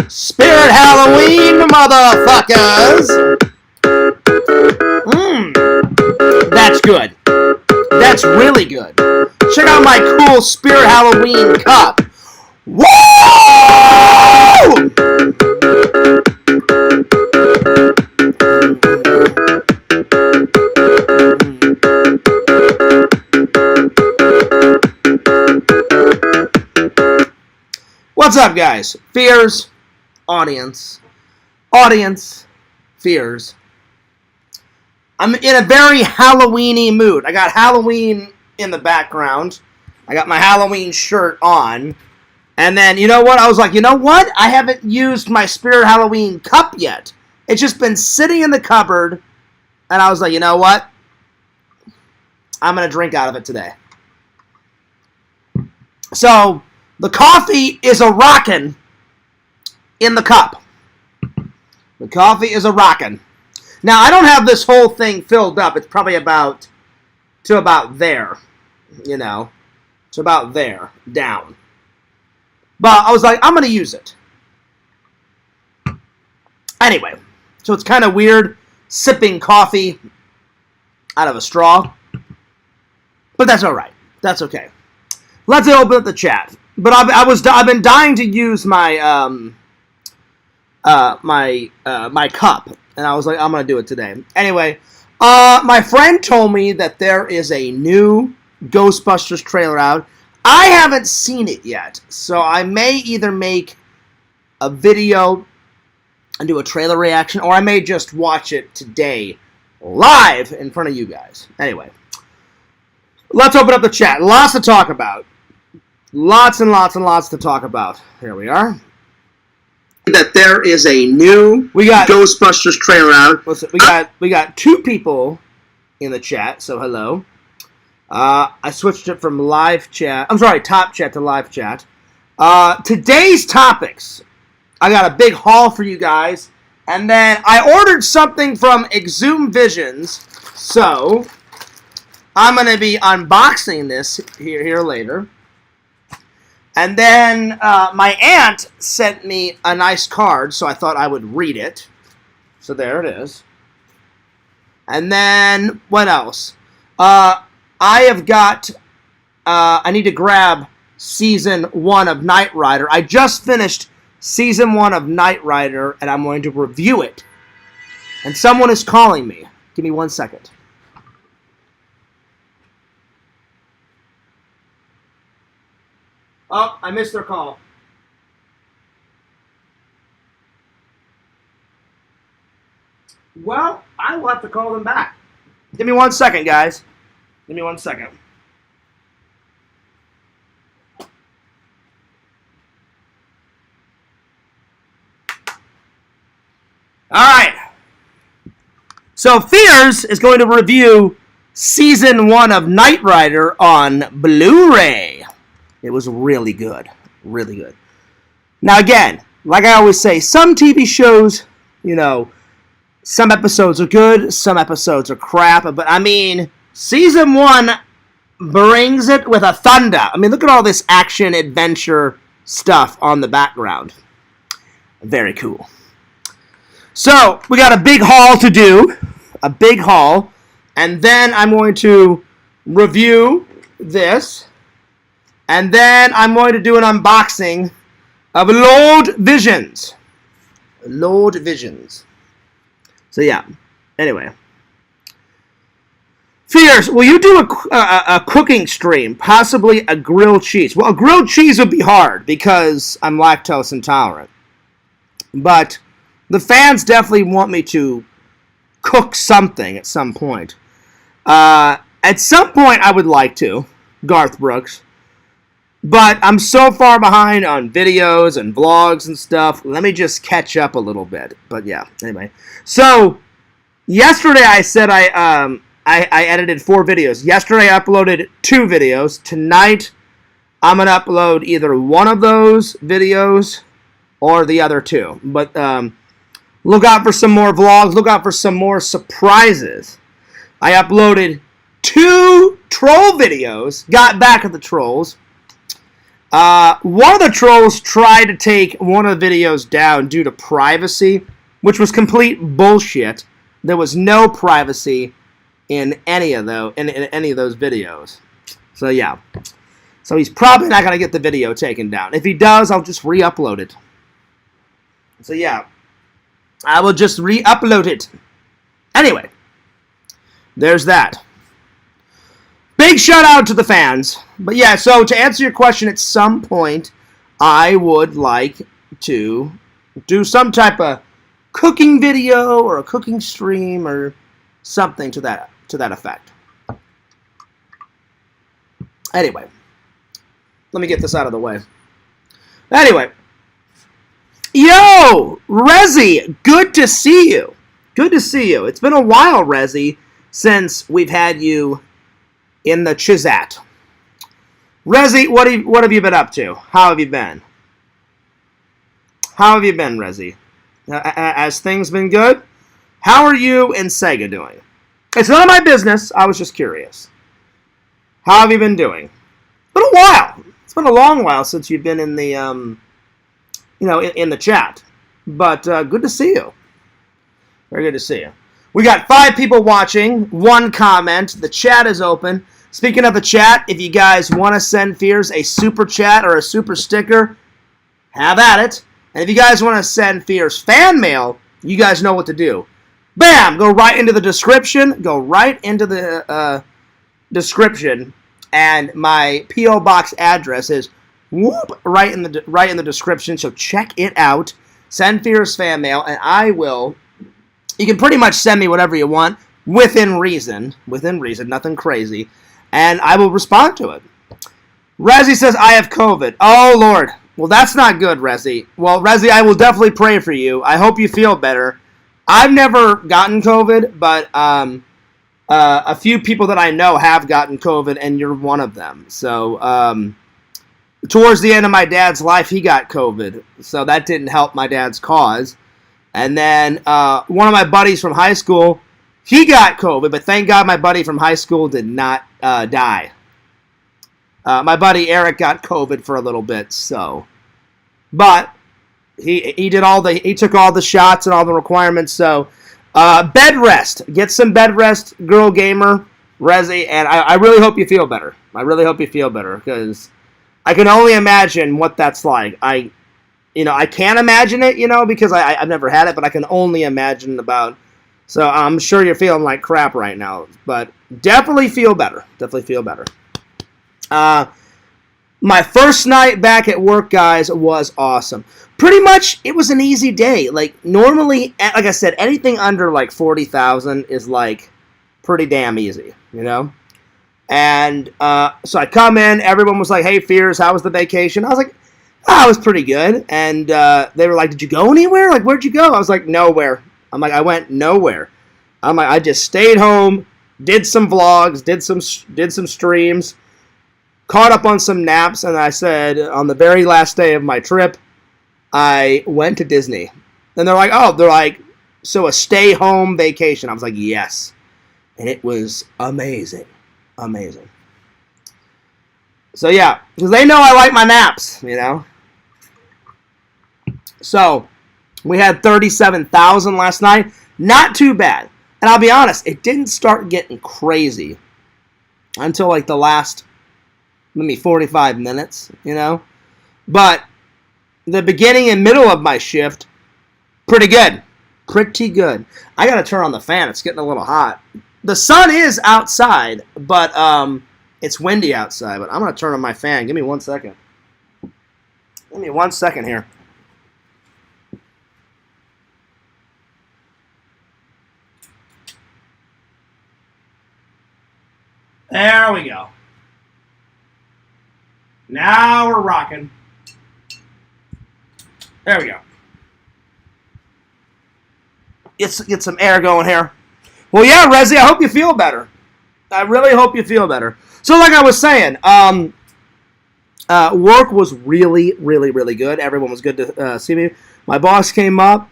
Spirit Halloween, motherfuckers! That's good. That's really good. Check out my cool Spirit Halloween cup. Woo! What's up, guys? Fears, audience, fears. I'm in a very Halloween-y mood. I got Halloween in the background. I got my Halloween shirt on. And then, you know what? I was like, you know what? I haven't used my Spirit Halloween cup yet. It's just been sitting in the cupboard. And I was like, you know what? I'm going to drink out of it today. So, the coffee is a rockin' in the cup. The coffee is a rockin'. Now, I don't have this whole thing filled up. It's probably about there, you know. It's about there, down. But I was like, I'm going to use it. Anyway, so it's kind of weird sipping coffee out of a straw. But that's all right. That's okay. Let's open up the chat. But I've been dying to use my my cup. And I was like, I'm going to do it today. Anyway, my friend told me that there is a new Ghostbusters trailer out. I haven't seen it yet. So I may either make a video and do a trailer reaction, or I may just watch it today live in front of you guys. Anyway, let's open up the chat. Lots to talk about. Lots and lots and lots to talk about. Here we are. That there is a new Ghostbusters trailer out. We got two people in the chat, so hello. I switched it from live chat. I'm sorry, top chat to live chat. Today's topics. I got a big haul for you guys, and then I ordered something from Exhumed Visions, so I'm going to be unboxing this here later. And then my aunt sent me a nice card, so I thought I would read it. So there it is. And then, what else? I have got, I need to grab Season 1 of Knight Rider. I just finished Season 1 of Knight Rider, and I'm going to review it. And someone is calling me. Give me 1 second. Oh, I missed their call. Well, I will have to call them back. Give me 1 second, guys. Give me 1 second. All right. So, Fears is going to review Season 1 of Knight Rider on Blu-ray. It was really good. Really good. Now, again, like I always say, some TV shows, you know, some episodes are good, some episodes are crap. But, I mean, Season 1 brings it with a thunder. I mean, look at all this action, adventure stuff on the background. Very cool. So, we got a big haul to do. A big haul. And then I'm going to review this. And then I'm going to do an unboxing of Lord Visions. Lord Visions. So yeah. Anyway. Fears, will you do a cooking stream? Possibly a grilled cheese. Well, a grilled cheese would be hard because I'm lactose intolerant. But the fans definitely want me to cook something at some point. At some point I would like to. Garth Brooks. But I'm so far behind on videos and vlogs and stuff. Let me just catch up a little bit. But yeah, anyway. So, yesterday I said I edited 4 videos. Yesterday I uploaded 2 videos. Tonight I'm going to upload either one of those videos or the other 2. But look out for some more vlogs. Look out for some more surprises. I uploaded 2 troll videos. Got back at the trolls. One of the trolls tried to take one of the videos down due to privacy, which was complete bullshit. There was no privacy in any of those videos. So yeah. So he's probably not going to get the video taken down. If he does, I'll just re-upload it. So yeah. I will just re-upload it. Anyway. There's that. Big shout out to the fans. But yeah, so to answer your question, at some point, I would like to do some type of cooking video or a cooking stream or something to that effect. Anyway, let me get this out of the way. Anyway, yo, Rezzy, good to see you. Good to see you. It's been a while, Rezzy, since we've had you in the Chizat. Rezzy, what have you been up to? How have you been? How have you been, Rezzy? Has things been good? How are you and Sega doing? It's none of my business. I was just curious. How have you been doing? It's been a while. It's been a long while since you've been in the, in the chat. But good to see you. Very good to see you. We got 5 people watching, 1 comment. The chat is open. Speaking of the chat, if you guys want to send Fears a super chat or a super sticker, have at it. And if you guys want to send Fears fan mail, you guys know what to do. Bam! Go right into the description. Go right into the description, and my P.O. Box address is right in the description. So check it out. Send Fears fan mail, and I will. You can pretty much send me whatever you want within reason. Within reason, nothing crazy. And I will respond to it. Rezzy says, I have COVID. Oh, Lord. Well, that's not good, Rezzy. Well, Rezzy, I will definitely pray for you. I hope you feel better. I've never gotten COVID, but a few people that I know have gotten COVID, and you're one of them. So, towards the end of my dad's life, he got COVID. So that didn't help my dad's cause. And then one of my buddies from high school, he got COVID, but thank God my buddy from high school did not die. My buddy Eric got COVID for a little bit, so. But he took all the shots and all the requirements, so. Bed rest. Get some bed rest, girl gamer, Rezzy, and I really hope you feel better. I really hope you feel better, because I can only imagine what that's like. I can't imagine it, because I've never had it, but I can only imagine about. So I'm sure you're feeling like crap right now, but definitely feel better. Definitely feel better. My first night back at work, guys, was awesome. Pretty much, it was an easy day. Like, normally, like I said, anything under, like, 40,000 is, like, pretty damn easy, And so I come in, everyone was like, hey, Fears, how was the vacation? I was like, it was pretty good. And they were like, did you go anywhere? Like, where'd you go? I was like, nowhere. I'm like, I went nowhere. I'm like, I just stayed home, did some vlogs, did some streams, caught up on some naps, and I said, on the very last day of my trip, I went to Disney. And they're like, so a stay-home vacation. I was like, yes. And it was amazing. Amazing. So, yeah, because they know I like my naps, So, we had 37,000 last night. Not too bad. And I'll be honest, it didn't start getting crazy until like the last maybe 45 minutes, But the beginning and middle of my shift, pretty good. Pretty good. I got to turn on the fan. It's getting a little hot. The sun is outside, but it's windy outside. But I'm going to turn on my fan. Give me 1 second. Give me 1 second here. There we go. Now we're rocking. There we go. Get some air going here. Well, yeah, Rezzy, I hope you feel better. I really hope you feel better. So, like I was saying, work was really, really, really good. Everyone was good to see me. My boss came up,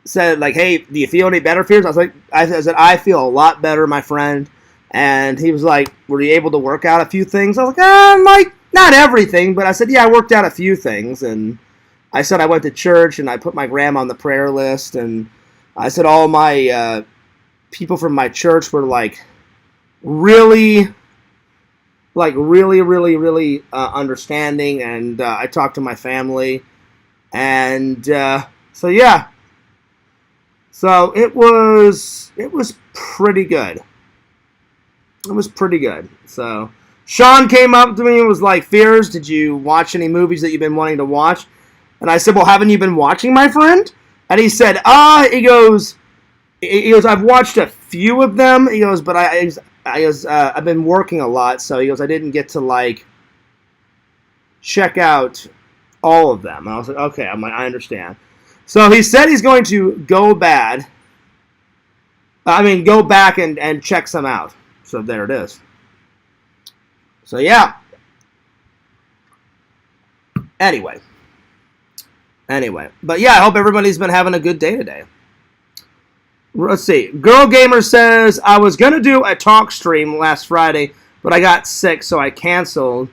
said, like, hey, do you feel any better, Fears? I said, I feel a lot better, my friend. And he was like, were you able to work out a few things? I was like, I'm like, not everything, but I said, yeah, I worked out a few things. And I said I went to church and I put my grandma on the prayer list. And I said all my people from my church were like really understanding. And I talked to my family. And so, yeah. So it was pretty good. It was pretty good. So Sean came up to me and was like, Fears, did you watch any movies that you've been wanting to watch? And I said, well, haven't you been watching, my friend? And he said, he goes, I've watched a few of them. He goes, but I've been working a lot. So he goes, I didn't get to like check out all of them. And I was like, okay, I'm like, I understand. So he said he's going to go back and check some out. So there it is. So yeah. Anyway. But yeah, I hope everybody's been having a good day today. Let's see. Girl Gamer says, I was going to do a talk stream last Friday, but I got sick, so I canceled.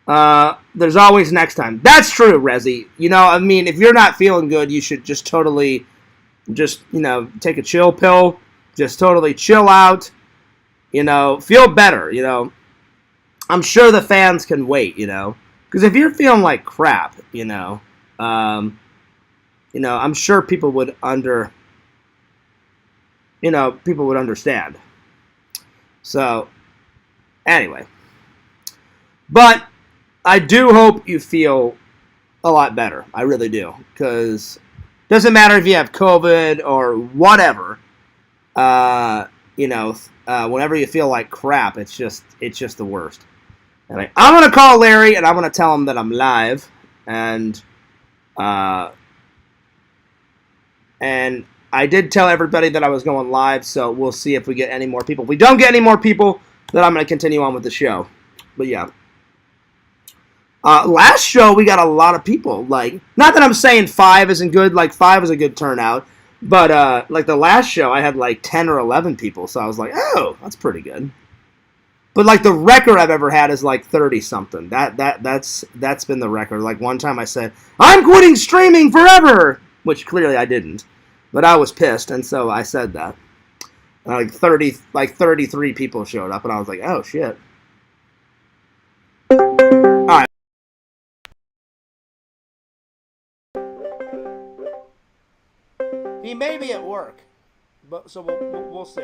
There's always next time. That's true, Rezi. You know, I mean, if you're not feeling good, you should just totally, take a chill pill. Just totally chill out. Feel better, I'm sure the fans can wait, Because if you're feeling like crap, I'm sure people would understand. So, anyway. But I do hope you feel a lot better. I really do. Because it doesn't matter if you have COVID or whatever. Whenever you feel like crap, it's just the worst. And I'm going to call Larry and I'm going to tell him that I'm live. And I did tell everybody that I was going live, so we'll see if we get any more people. If we don't get any more people, then I'm going to continue on with the show. But yeah. Last show, we got a lot of people. Like, not that I'm saying 5 isn't good. Like, 5 is a good turnout. But, like, the last show, I had, like, 10 or 11 people. So I was like, oh, that's pretty good. But, like, the record I've ever had is, like, 30-something. That's been the record. Like, one time I said, I'm quitting streaming forever! Which, clearly, I didn't. But I was pissed, and so I said that. 33 people showed up, and I was like, oh, shit. Alright. He may be at work, but so we'll see.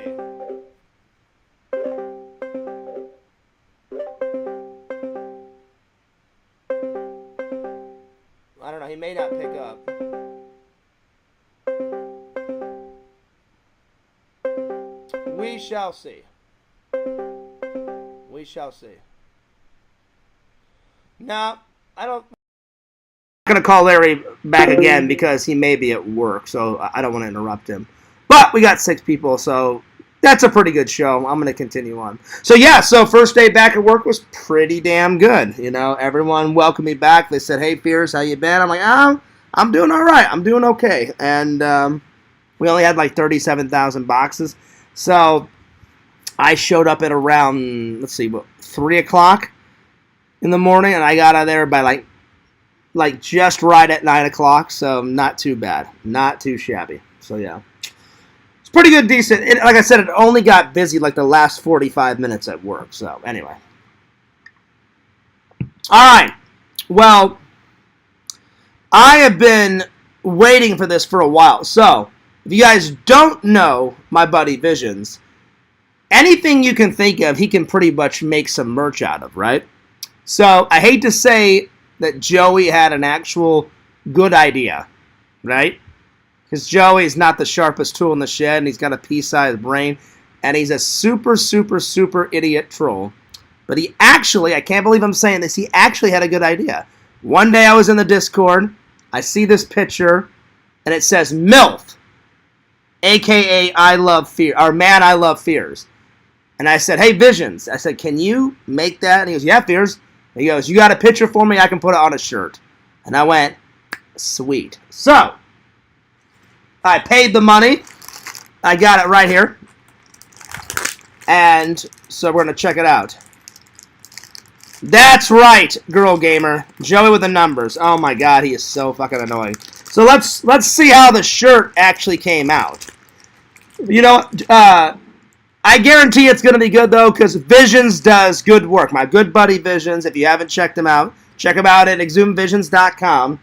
I don't know. He may not pick up. We shall see. We shall see. No, I don't. I'm going to call Larry back again because he may be at work, so I don't want to interrupt him. But we got 6 people, so that's a pretty good show. I'm going to continue on. So yeah, so first day back at work was pretty damn good. Everyone welcomed me back. They said, hey, Fears, how you been? I'm like, I'm doing all right. I'm doing okay. And we only had like 37,000 boxes. So I showed up at around, 3 o'clock in the morning, and I got out of there by like just right at 9 o'clock, so not too bad. Not too shabby. So, yeah. It's pretty good, decent. Like I said, it only got busy like the last 45 minutes at work. So, anyway. All right. Well, I have been waiting for this for a while. So, if you guys don't know my buddy Visions, anything you can think of, he can pretty much make some merch out of, right? So, I hate to say that Joey had an actual good idea, right? Because Joey's not the sharpest tool in the shed, and he's got a pea-sized brain, and he's a super, super, super idiot troll. But he actually, I can't believe I'm saying this, he actually had a good idea. One day I was in the Discord, I see this picture, and it says MILF, a.k.a. I love fear, or man I love Fears. And I said, hey, Visions, I said, can you make that? And he goes, yeah, Fears. He goes, you got a picture for me? I can put it on a shirt. And I went, sweet. So, I paid the money. I got it right here. And so we're going to check it out. That's right, girl gamer. Joey with the numbers. Oh my god, he is so fucking annoying. So let's see how the shirt actually came out. You know, I guarantee it's going to be good, though, because Visions does good work. My good buddy Visions, if you haven't checked him out, check him out at exhumedvisions.com.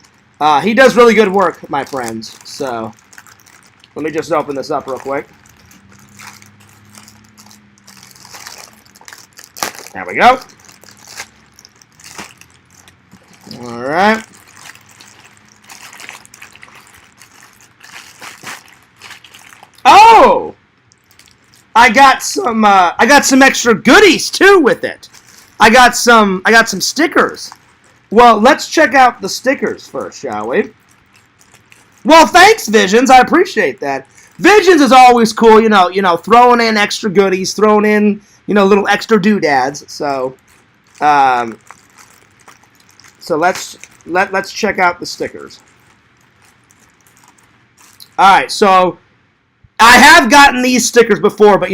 He does really good work, my friends. So, let me just open this up real quick. There we go. All right. Oh! I got some extra goodies too with it. I got some stickers. Well, let's check out the stickers first, shall we? Well, thanks, Visions. I appreciate that. Visions is always cool, you know, throwing in extra goodies, throwing in, little extra doodads. So, let's check out the stickers. All right, so I have gotten these stickers before, but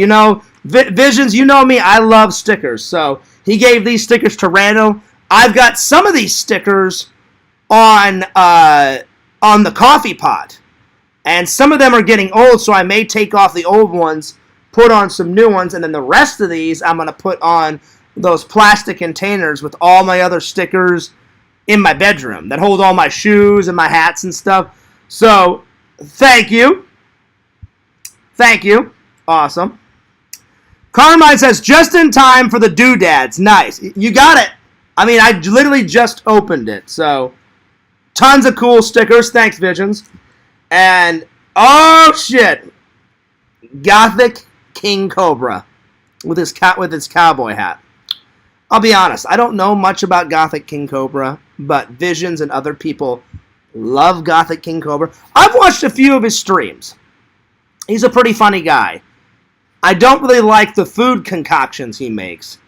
Visions, you know me, I love stickers. So he gave these stickers to Randall. I've got some of these stickers on the coffee pot, and some of them are getting old, so I may take off the old ones, put on some new ones, and then the rest of these I'm going to put on those plastic containers with all my other stickers in my bedroom that hold all my shoes and my hats and stuff. So, thank you. Thank you. Awesome. Carmine says, just in time for the doodads. Nice. You got it. I mean, I literally just opened it. So, tons of cool stickers. Thanks, Visions. And, oh, shit. Gothic King Cobra with his cowboy hat. I'll be honest. I don't know much about Gothic King Cobra, but Visions and other people love Gothic King Cobra. I've watched a few of his streams. He's a pretty funny guy. I don't really like the food concoctions he makes.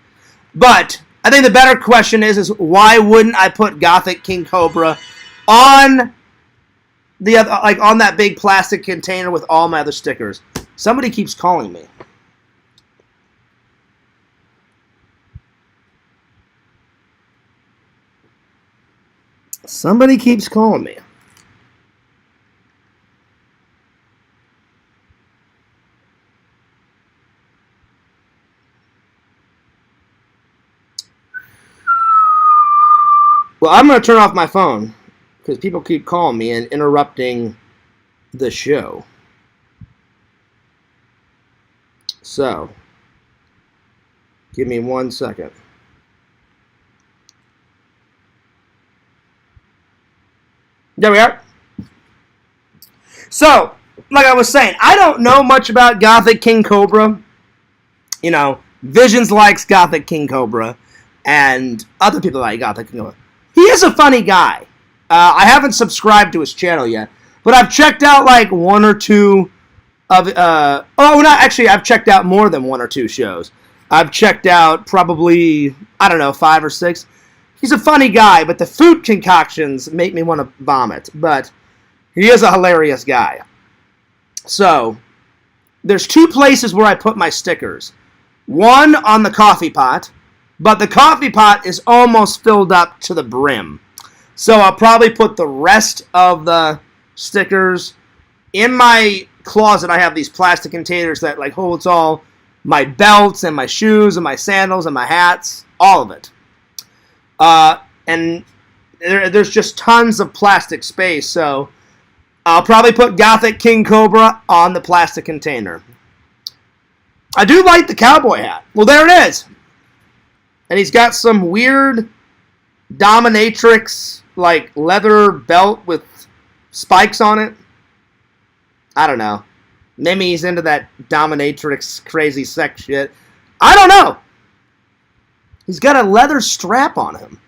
But I think the better question is why wouldn't I put Gothic King Cobra on the other, on that big plastic container with all my other stickers? Somebody keeps calling me. Somebody keeps calling me. Well, I'm going to turn off my phone because people keep calling me and interrupting the show. So, give me 1 second. There we are. So, like I was saying, I don't know much about Gothic King Cobra. Visions likes Gothic King Cobra, and other people like Gothic King Cobra. He is a funny guy. I haven't subscribed to his channel yet, but I've checked out one or two of, I've checked out more than 1 or 2 shows. I've checked out probably, 5 or 6. He's a funny guy, but the food concoctions make me want to vomit, but he is a hilarious guy. So, there's 2 places where I put my stickers. One on the coffee pot, but the coffee pot is almost filled up to the brim. So I'll probably put the rest of the stickers in my closet. I have these plastic containers that holds all my belts and my shoes and my sandals and my hats, all of it. And there's just tons of plastic space, so I'll probably put Gothic King Cobra on the plastic container. I do like the cowboy hat. Well, there it is. And he's got some weird dominatrix, leather belt with spikes on it. I don't know. Maybe he's into that dominatrix crazy sex shit. I don't know. He's got a leather strap on him.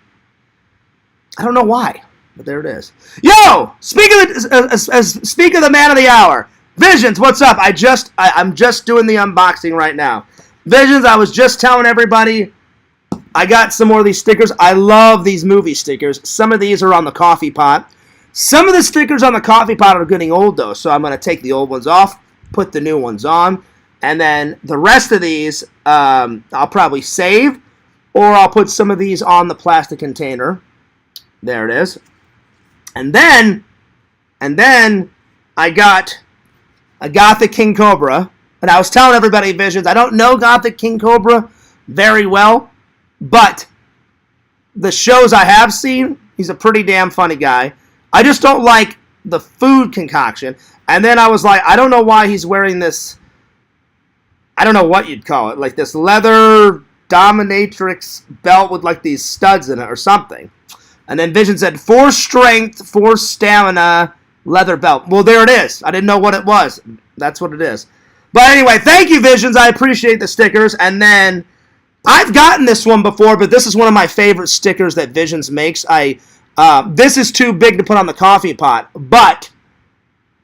I don't know why, but there it is. Yo! Speak of the man of the hour. Visions, what's up? I'm just doing the unboxing right now. Visions, I was just telling everybody I got some more of these stickers. I love these movie stickers. Some of these are on the coffee pot. Some of the stickers on the coffee pot are getting old, though, so I'm going to take the old ones off, put the new ones on, and then the rest of these I'll probably save or I'll put some of these on the plastic container. There it is. And then I got a Gothic King Cobra. And I was telling everybody, Visions, I don't know Gothic King Cobra very well, but the shows I have seen, he's a pretty damn funny guy. I just don't like the food concoction. And then I was like, I don't know why he's wearing this, I don't know what you'd call it, like this leather dominatrix belt with like these studs in it or something. And then Vision said, 4 strength, 4 stamina, leather belt. Well, there it is. I didn't know what it was. That's what it is. But anyway, thank you, Visions. I appreciate the stickers. And then I've gotten this one before, but this is one of my favorite stickers that Visions makes. This is too big to put on the coffee pot, but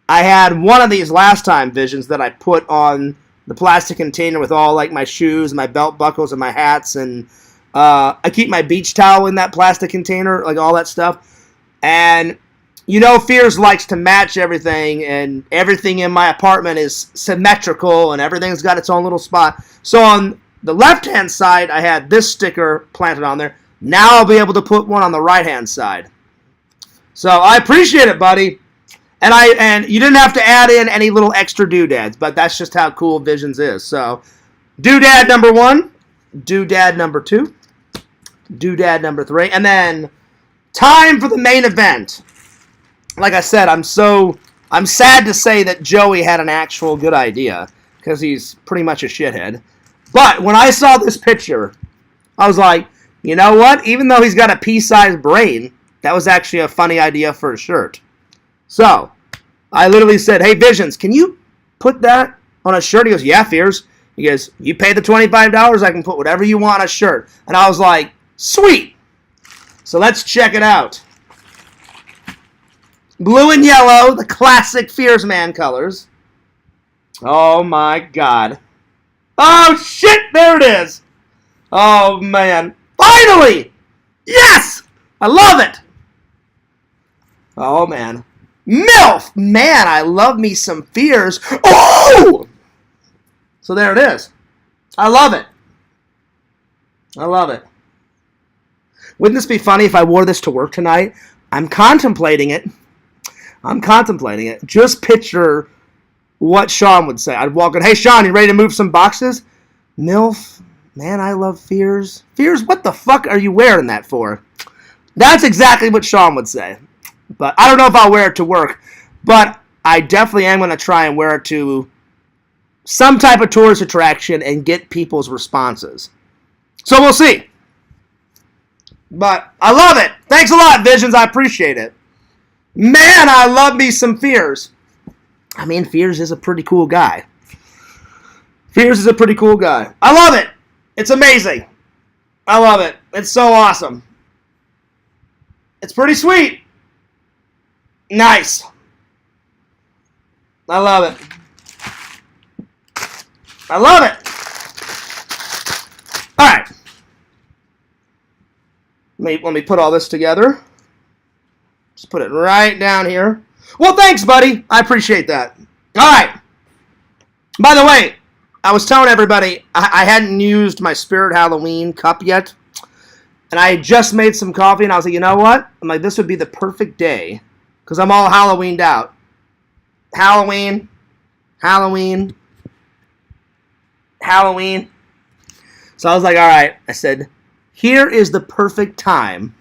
I had one of these last time, Visions, that I put on the plastic container with all like my shoes, my belt buckles, and my hats, and I keep my beach towel in that plastic container, like all that stuff. And you know, Fears likes to match everything, and everything in my apartment is symmetrical, and everything's got its own little spot. So on the left-hand side, I had this sticker planted on there. Now I'll be able to put one on the right-hand side. So I appreciate it, buddy. And you didn't have to add in any little extra doodads, but that's just how cool Visions is. So doodad number 1, doodad number 2, doodad number 3, and then time for the main event. Like I said, I'm sad to say that Joey had an actual good idea, because he's pretty much a shithead. But when I saw this picture, I was like, you know what? Even though he's got a pea-sized brain, that was actually a funny idea for a shirt. So, I literally said, hey, Visions, can you put that on a shirt? He goes, yeah, Fears. He goes, you pay the $25, I can put whatever you want on a shirt. And I was like, sweet. So let's check it out. Blue and yellow, the classic Fears Man colors. Oh, my God. Oh, shit, there it is. Oh, man. Finally! Yes! I love it. Oh, man. MILF! Man, I love me some Fears. Oh! So there it is. I love it. I love it. Wouldn't this be funny if I wore this to work tonight? I'm contemplating it. Just picture what Sean would say. I'd walk in, hey, Sean, you ready to move some boxes? MILF, man, I love Fears. Fears, what the fuck are you wearing that for? That's exactly what Sean would say. But I don't know if I'll wear it to work. But I definitely am going to try and wear it to some type of tourist attraction and get people's responses. So we'll see. But I love it. Thanks a lot, Visions. I appreciate it. Man, I love me some Fears. I mean, Fears is a pretty cool guy. Fears is a pretty cool guy. I love it. It's amazing. I love it. It's so awesome. It's pretty sweet. Nice. I love it. I love it. All right. Let me put all this together. Just put it right down here. Well, thanks, buddy. I appreciate that. All right. By the way, I was telling everybody I hadn't used my Spirit Halloween cup yet. And I had just made some coffee, and I was like, you know what? I'm like, this would be the perfect day, because I'm all Halloweened out. Halloween. Halloween. Halloween. So I was like, all right. I said, here is the perfect time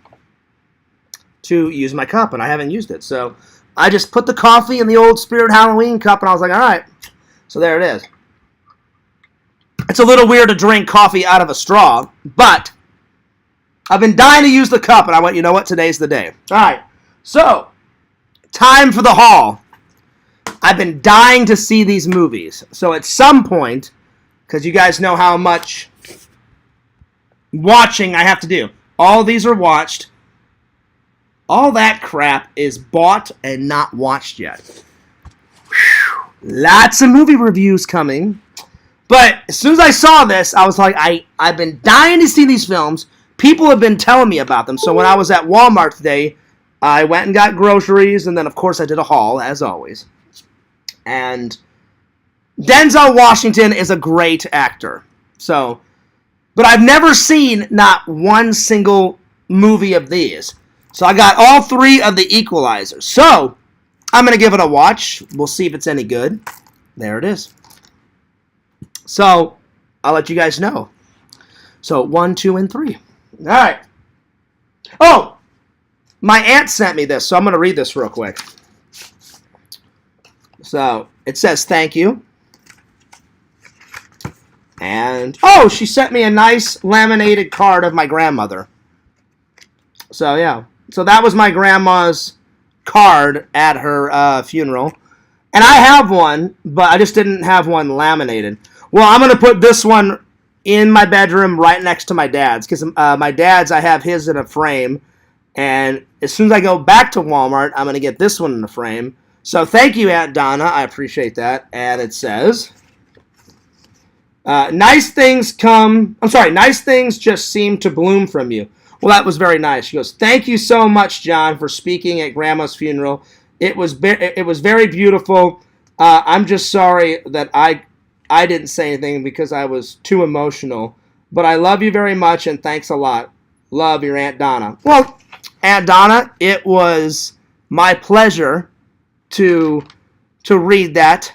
to use my cup, and I haven't used it. So I just put the coffee in the old Spirit Halloween cup, and I was like, all right. So there it is. It's a little weird to drink coffee out of a straw, but I've been dying to use the cup, and I went, you know what? Today's the day. All right. So, time for the haul. I've been dying to see these movies. So at some point, because you guys know how much watching I have to do. All these are watched. All that crap is bought and not watched yet. Whew. Lots of movie reviews coming. But as soon as I saw this, I was like, I've been dying to see these films. People have been telling me about them. So when I was at Walmart today, I went and got groceries, and then, of course, I did a haul, as always. And Denzel Washington is a great actor. So But I've never seen not one single movie of these. So I got all 3 of the Equalizers. So I'm going to give it a watch. We'll see if it's any good. There it is. So I'll let you guys know. So 1, 2, and 3. All right. Oh, my aunt sent me this, so I'm going to read this real quick. So it says thank you. And, oh, she sent me a nice laminated card of my grandmother. So, yeah. So that was my grandma's card at her funeral. And I have one, but I just didn't have one laminated. Well, I'm going to put this one in my bedroom right next to my dad's. Because my dad's, I have his in a frame. And as soon as I go back to Walmart, I'm going to get this one in a frame. So thank you, Aunt Donna. I appreciate that. And it says, nice things just seem to bloom from you. Well, that was very nice. She goes, thank you so much, John, for speaking at Grandma's funeral. It was very beautiful. I'm just sorry that I didn't say anything because I was too emotional. But I love you very much, and thanks a lot. Love, your Aunt Donna. Well, Aunt Donna, it was my pleasure to read that.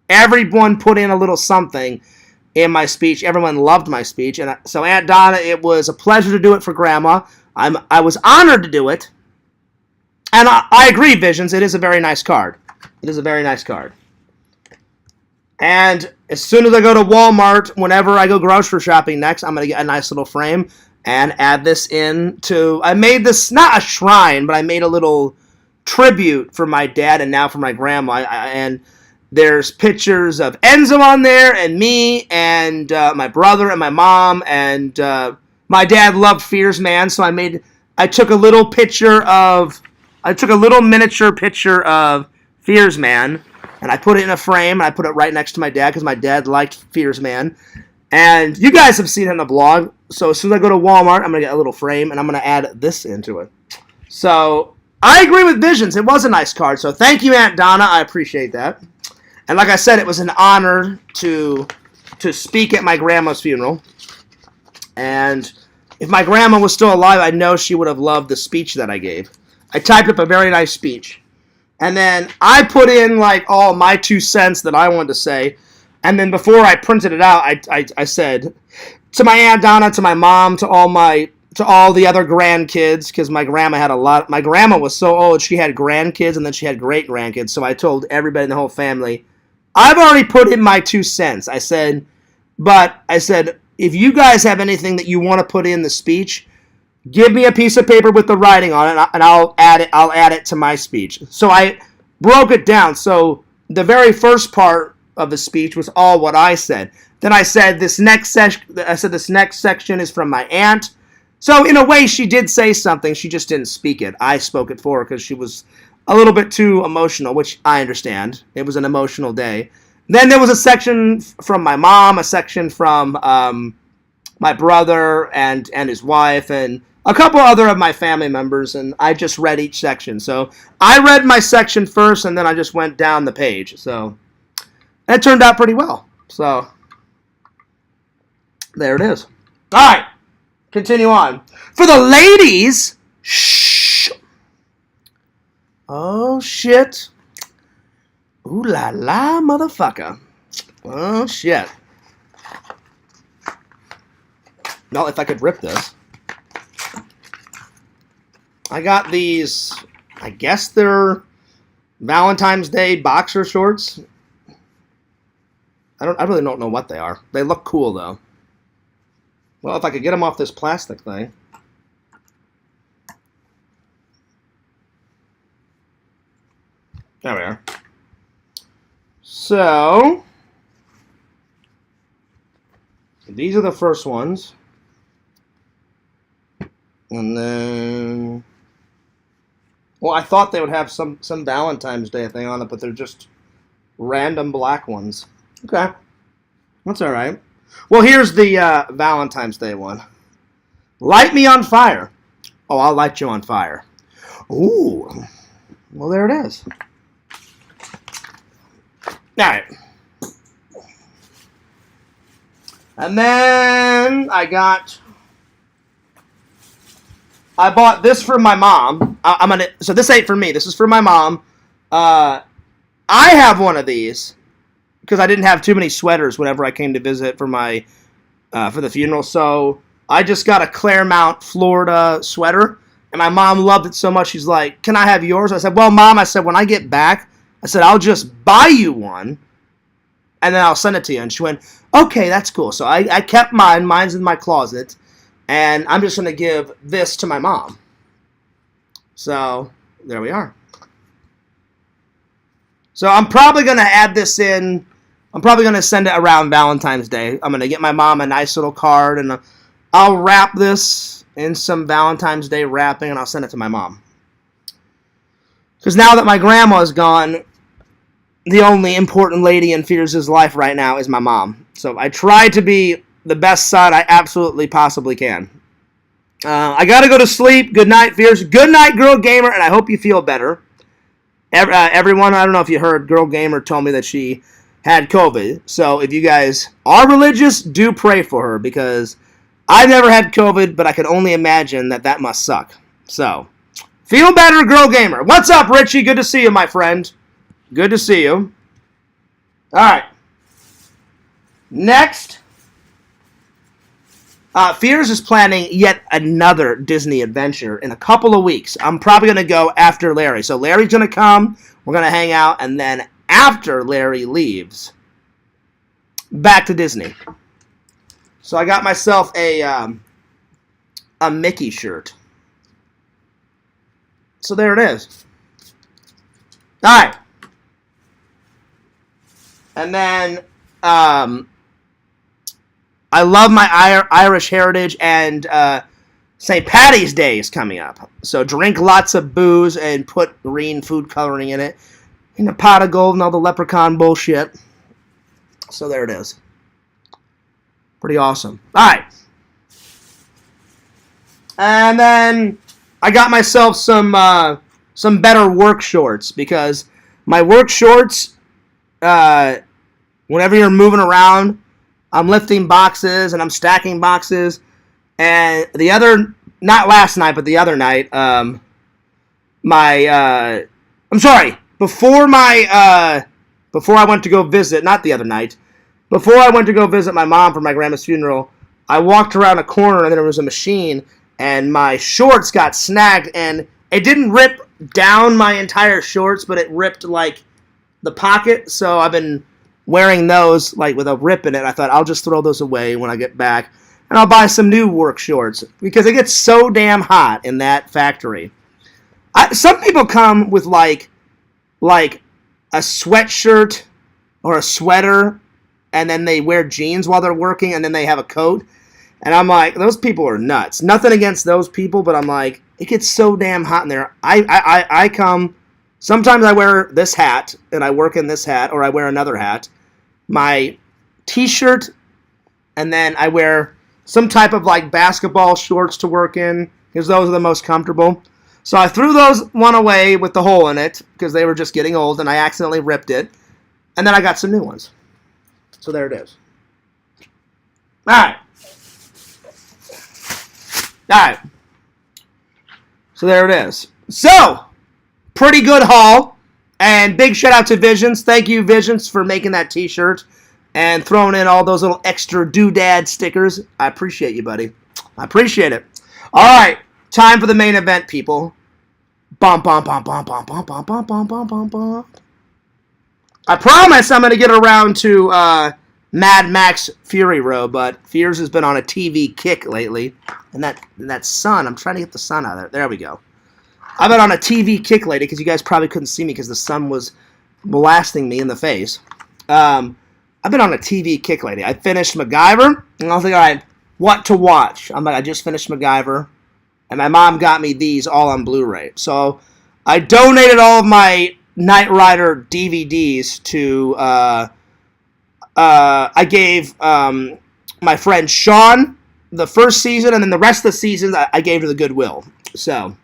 Everyone put in a little something in my speech. Everyone loved my speech. And so, Aunt Donna, it was a pleasure to do it for Grandma. I was honored to do it. And I agree, Visions. It is a very nice card. It is a very nice card. And as soon as I go to Walmart, whenever I go grocery shopping next, I'm going to get a nice little frame and add this in to... I made this, not a shrine, but I made a little tribute for my dad and now for my grandma. And there's pictures of Enzo on there and me and my brother and my mom. And my dad loved Fears Man, so I took a little miniature picture of Fears Man, and I put it in a frame, and I put it right next to my dad, because my dad liked Fears Man. And you guys have seen it in the blog, so as soon as I go to Walmart, I'm going to get a little frame, and I'm going to add this into it. So, I agree with Visions. It was a nice card, so thank you, Aunt Donna. I appreciate that. And like I said, it was an honor to speak at my grandma's funeral. And if my grandma was still alive, I know she would have loved the speech that I gave. I typed up a very nice speech. And then I put in like all my 2 cents that I wanted to say. And then before I printed it out, I said to my Aunt Donna, to my mom, to all the other grandkids, because my grandma had a lot. My grandma was so old, she had grandkids and then she had great grandkids. So I told everybody in the whole family, I've already put in my 2 cents. I said, if you guys have anything that you want to put in the speech, give me a piece of paper with the writing on it, and I'll add it to my speech. So I broke it down. So the very first part of the speech was all what I said. Then I said this next section is from my aunt. So in a way, she did say something. She just didn't speak it. I spoke it for her because she was a little bit too emotional, which I understand. It was an emotional day. Then there was a section from my mom, a section from my brother and his wife, and a couple other of my family members, and I just read each section. So I read my section first, and then I just went down the page. So it turned out pretty well. So there it is. All right, continue on. For the ladies, shh. Oh, shit. Ooh la la, motherfucker. Oh, shit. No, if I could rip this. I got these, I guess they're Valentine's Day boxer shorts. I really don't know what they are. They look cool, though. Well, if I could get them off this plastic thing. There we are. So, these are the first ones. And then, well, I thought they would have some Valentine's Day thing on it, but they're just random black ones. Okay. That's all right. Well, here's the Valentine's Day one. Light me on fire. Oh, I'll light you on fire. Ooh. Well, there it is. All right. And then I bought this for my mom. So this ain't for me. This is for my mom. I have one of these because I didn't have too many sweaters whenever I came to visit for for the funeral. So I just got a Claremont, Florida sweater. And my mom loved it so much, she's like, "Can I have yours?" I said, "Well, Mom," I said, "when I get back," I said, "I'll just buy you one, and then I'll send it to you." And she went, "Okay, that's cool." So I kept mine. Mine's in my closet. And I'm just going to give this to my mom. So, there we are. So, I'm probably going to add this in. I'm probably going to send it around Valentine's Day. I'm going to get my mom a nice little card, and I'll wrap this in some Valentine's Day wrapping, and I'll send it to my mom. Because now that my grandma's gone, the only important lady in Fears' life right now is my mom. So, I try to be the best son I absolutely possibly can. I gotta go to sleep. Good night, Fears. Good night, Girl Gamer, and I hope you feel better. Everyone, I don't know if you heard, Girl Gamer told me that she had COVID. So if you guys are religious, do pray for her, because I've never had COVID, but I can only imagine that must suck. So, feel better, Girl Gamer. What's up, Richie? Good to see you, my friend. Good to see you. Alright. Next. Fears is planning yet another Disney adventure in a couple of weeks. I'm probably going to go after Larry. So Larry's going to come, we're going to hang out, and then after Larry leaves, back to Disney. So I got myself a Mickey shirt. So there it is. Alright. And then, I love my Irish heritage, and St. Paddy's Day is coming up. So drink lots of booze and put green food coloring in it. In a pot of gold and all the leprechaun bullshit. So there it is. Pretty awesome. Alright. And then I got myself some better work shorts, because my work shorts, whenever you're moving around, I'm lifting boxes and I'm stacking boxes. And not last night, but the other night, before I went to go visit, not the other night, before I went to go visit my mom for my grandma's funeral, I walked around a corner and there was a machine, and my shorts got snagged, and it didn't rip down my entire shorts, but it ripped like the pocket. So I've been wearing those like with a rip in it. I thought I'll just throw those away when I get back, and I'll buy some new work shorts, because it gets so damn hot in that factory. Some people come with like a sweatshirt or a sweater, and then they wear jeans while they're working, and then they have a coat, and I'm like, those people are nuts. Nothing against those people, but I'm like, it gets so damn hot in there. I come. Sometimes I wear this hat, and I work in this hat, or I wear another hat, my t-shirt, and then I wear some type of like basketball shorts to work in, because those are the most comfortable. So I threw those one away with the hole in it, because they were just getting old, and I accidentally ripped it, and then I got some new ones. So there it is. Alright. So there it is. So, pretty good haul. And big shout out to Visions. Thank you, Visions, for making that t-shirt and throwing in all those little extra doodad stickers. I appreciate you, buddy. I appreciate it. All right, time for the main event, people. Bum, bum, bum, bum, bum, bum, bum, bum, bum, bum, bum, bum. I promise I'm going to get around to Mad Max Fury Road, but Fears has been on a TV kick lately. And that sun, I'm trying to get the sun out of there. There we go. I've been on a TV kick lately, because you guys probably couldn't see me because the sun was blasting me in the face. I've been on a TV kick lately. I finished MacGyver, and I was like, all right, what to watch? I'm like, I just finished MacGyver, and my mom got me these all on Blu-ray. So I donated all of my Knight Rider DVDs to, I gave my friend Sean the first season, and then the rest of the seasons I gave to the Goodwill. So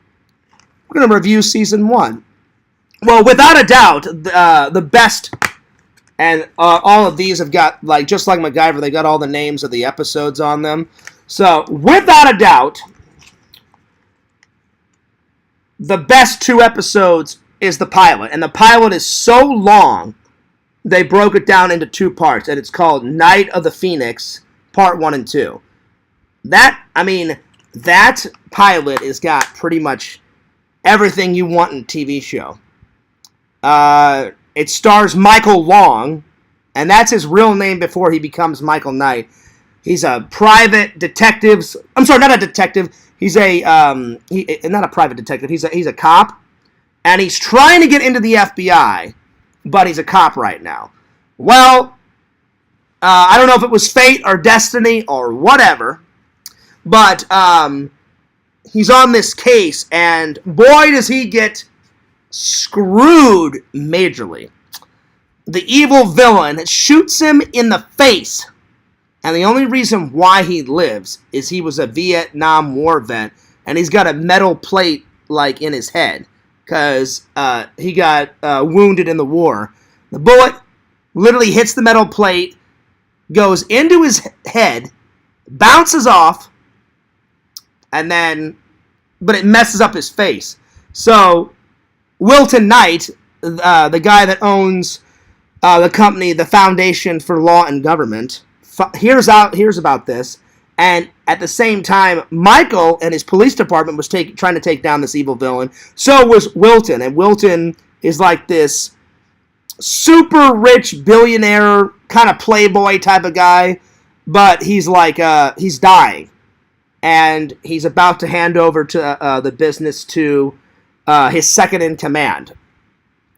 we're going to review Season 1. Well, without a doubt, the best And all of these have got, like, just like MacGyver, they got all the names of the episodes on them. So, without a doubt, the best 2 episodes is the pilot. And the pilot is so long, they broke it down into 2 parts. And it's called Night of the Phoenix, Part 1 and 2. That pilot has got pretty much everything you want in a TV show. It stars Michael Long, and that's his real name before he becomes Michael Knight. He's a private detective. I'm sorry, not a detective. He's a not a private detective. He's a cop, and he's trying to get into the FBI, but he's a cop right now. Well, I don't know if it was fate or destiny or whatever, but he's on this case, and boy, does he get screwed majorly. The evil villain shoots him in the face, and the only reason why he lives is he was a Vietnam War vet, and he's got a metal plate like in his head because he got wounded in the war. The bullet literally hits the metal plate, goes into his head, bounces off, and then, but it messes up his face. So Wilton Knight, the guy that owns the company, the Foundation for Law and Government, hears about this, and at the same time, Michael and his police department was trying to take down this evil villain. So was Wilton, and Wilton is like this super rich billionaire kind of playboy type of guy, but he's like he's dying, and he's about to hand over to the business to his second in command,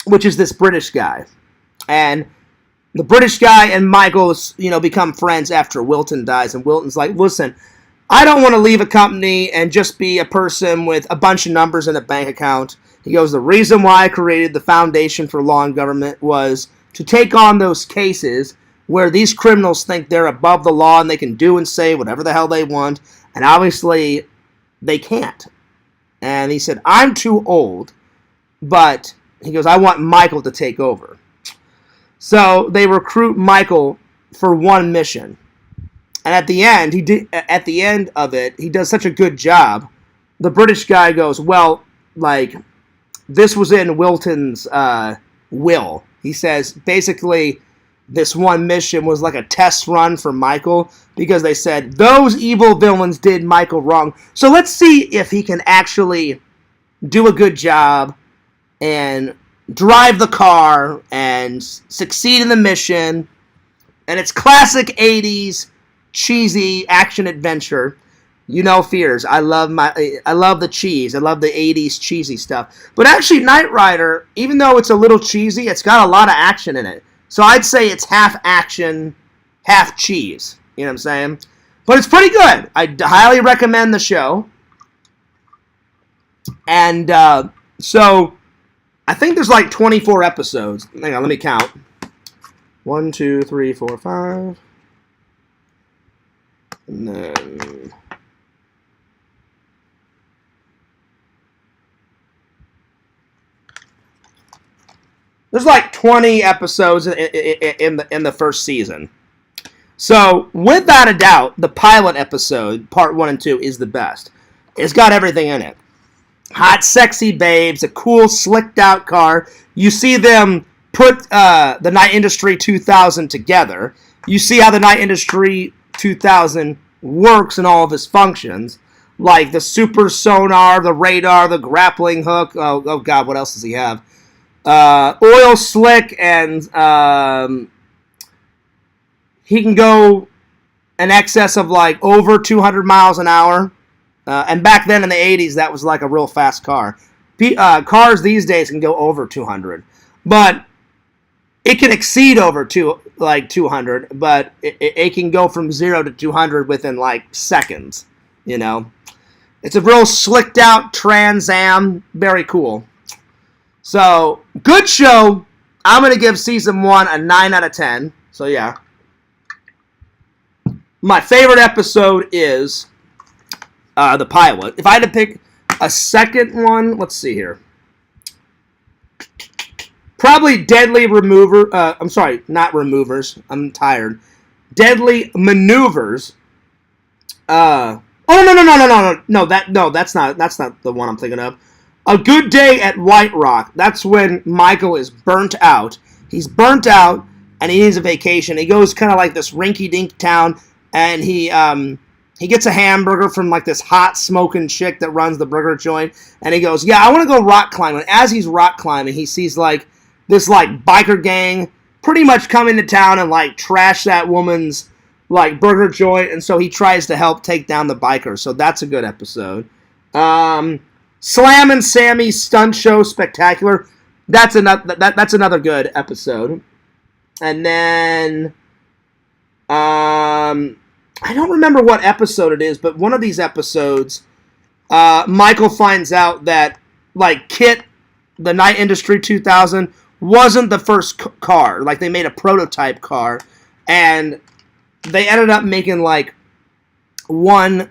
which is this British guy. And the British guy and Michael, become friends after Wilton dies. And Wilton's like, listen, I don't want to leave a company and just be a person with a bunch of numbers in a bank account. He goes, the reason why I created the Foundation for Law and Government was to take on those cases where these criminals think they're above the law and they can do and say whatever the hell they want. And obviously, they can't. And he said, I'm too old, but he goes, I want Michael to take over. So they recruit Michael for one mission. And at the end of it, he does such a good job. The British guy goes, well, like, this was in Wilton's will. He says, basically, this one mission was like a test run for Michael because they said, those evil villains did Michael wrong. So let's see if he can actually do a good job and drive the car and succeed in the mission. And it's classic 80s cheesy action adventure. Fears. I love the cheese. I love the 80s cheesy stuff. But actually, Knight Rider, even though it's a little cheesy, it's got a lot of action in it. So I'd say it's half action, half cheese. You know what I'm saying? But it's pretty good. I highly recommend the show. And so I think there's like 24 episodes. Hang on, let me count. 1, 2, 3, 4, 5. And then there's like 20 episodes in the first season. So, without a doubt, the pilot episode, part 1 and 2, is the best. It's got everything in it. Hot, sexy babes, a cool, slicked-out car. You see them put the Night Industry 2000 together. You see how the Night Industry 2000 works in all of its functions. Like the super sonar, the radar, the grappling hook. Oh God, what else does he have? Oil slick, and he can go in excess of like over 200 miles an hour. And back then in the 80s, that was like a real fast car. Cars these days can go over 200. But it can exceed over 200, but it can go from 0 to 200 within like seconds, It's a real slicked out Trans Am. Very cool. So, good show. I'm going to give season 1 a 9 out of 10. So, yeah. My favorite episode is the pilot. If I had to pick a second one, let's see here. Probably deadly remover. I'm sorry, not removers. I'm tired. Deadly maneuvers. Oh no! That's not the one I'm thinking of. A Good Day at White Rock. That's when Michael is burnt out. He's burnt out, and he needs a vacation. He goes kind of like this rinky-dink town, and he gets a hamburger from like this hot smoking chick that runs the burger joint, and he goes, "Yeah, I want to go rock climbing." As he's rock climbing, he sees like this like biker gang pretty much come into town and like trash that woman's like burger joint, and so he tries to help take down the bikers. So that's a good episode. Slam and Sammy Stunt Show Spectacular. That's another good episode. And then I don't remember what episode it is, but one of these episodes, Michael finds out that like Kit, the Night Industry 2000, wasn't the first car. Like they made a prototype car, and they ended up making like one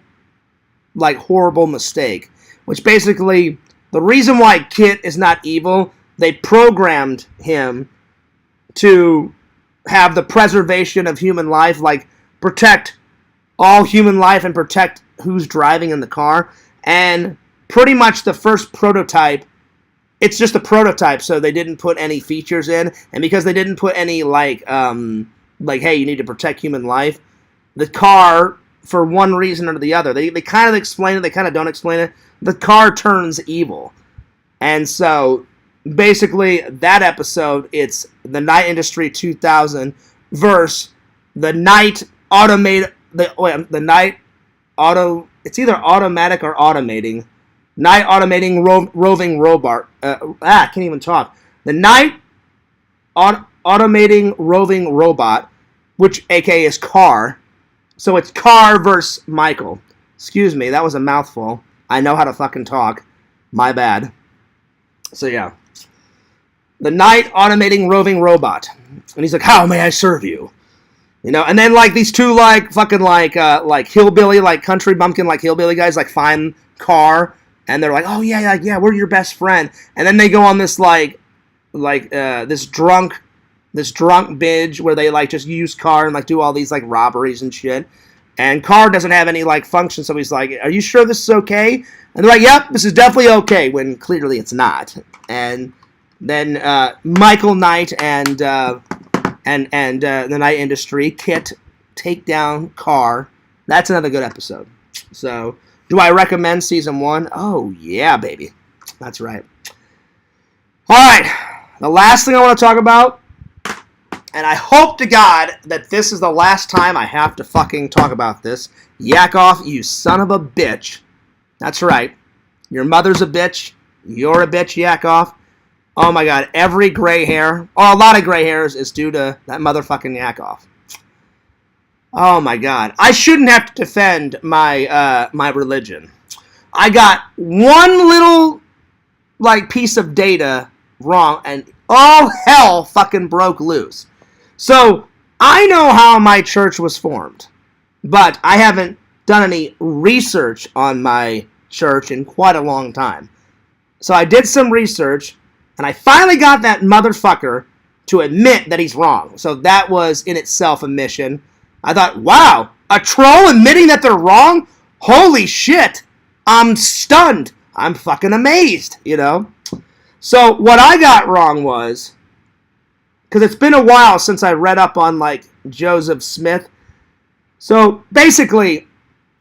like horrible mistake, which basically the reason why Kit is not evil, they programmed him to have the preservation of human life, like protect all human life and protect who's driving in the car. And pretty much the first prototype, it's just a prototype, so they didn't put any features in, and because they didn't put any like hey, you need to protect human life, the car, for one reason or the other, they kind of explain it, they kind of don't explain it, the car turns evil. And so basically that episode, it's the Night Industry 2000 versus the Night Automate, the Night Auto, it's either automatic or automating, Night Automating Roving Robot, I can't even talk, the Night Automating Roving Robot, which aka is Car. So it's Car versus Michael. Excuse me, that was a mouthful. I know how to fucking talk. My bad. So yeah. The Night Automating Roving Robot. And he's like, "How may I serve you?" You know, and then like these two like fucking like hillbilly, like country bumpkin, like hillbilly guys like find Car, and they're like, "Oh yeah, we're your best friend." And then they go on this this drunk binge where they like just use Car and like do all these like robberies and shit. And Car doesn't have any like function, so he's like, "Are you sure this is okay?" And they're like, "Yep, this is definitely okay," when clearly it's not. And then Michael Knight and the Night Industry, Kit, take down Car. That's another good episode. So, do I recommend season 1? Oh yeah, baby. That's right. All right, the last thing I want to talk about, and I hope to God that this is the last time I have to fucking talk about this. Yak off, you son of a bitch. That's right. Your mother's a bitch. You're a bitch, yak off. Oh my God, every gray hair, or a lot of gray hairs, is due to that motherfucking yak off. Oh my God. I shouldn't have to defend my my religion. I got one little like piece of data wrong, and all hell fucking broke loose. So, I know how my church was formed, but I haven't done any research on my church in quite a long time. So I did some research, and I finally got that motherfucker to admit that he's wrong. So that was in itself a mission. I thought, wow, a troll admitting that they're wrong? Holy shit, I'm stunned. I'm fucking amazed, you know? So what I got wrong was, because it's been a while since I read up on, like, Joseph Smith. So, basically,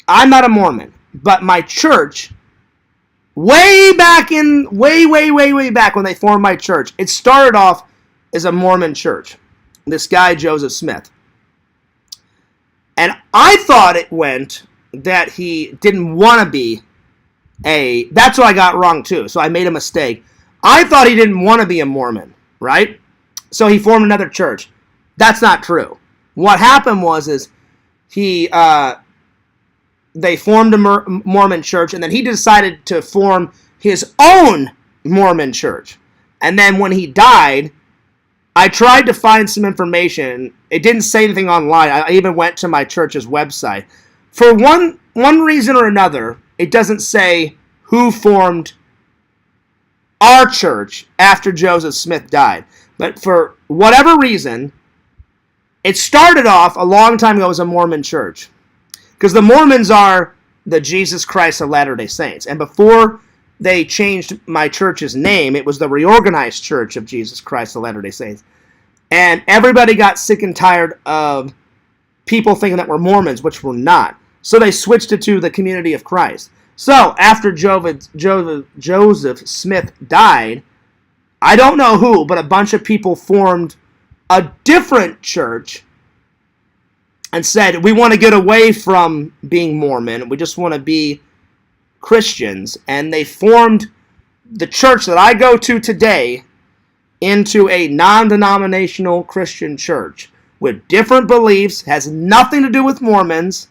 I'm not a Mormon, but my church, way back when they formed my church, it started off as a Mormon church. This guy, Joseph Smith. And I thought it went that he didn't want to be that's what I got wrong, too. So I made a mistake. I thought he didn't want to be a Mormon, right? So he formed another church. That's not true. What happened was they formed a Mormon church, and then he decided to form his own Mormon church. And then when he died, I tried to find some information. It didn't say anything online. I even went to my church's website. For one reason or another, it doesn't say who formed our church after Joseph Smith died. But for whatever reason, it started off a long time ago as a Mormon church. Because the Mormons are the Jesus Christ of Latter-day Saints. And before they changed my church's name, it was the Reorganized Church of Jesus Christ of Latter-day Saints. And everybody got sick and tired of people thinking that we're Mormons, which we're not. So they switched it to the Community of Christ. So after Joseph Smith died, I don't know who, but a bunch of people formed a different church and said, we want to get away from being Mormon. We just want to be Christians. And they formed the church that I go to today into a non-denominational Christian church with different beliefs, has nothing to do with Mormons.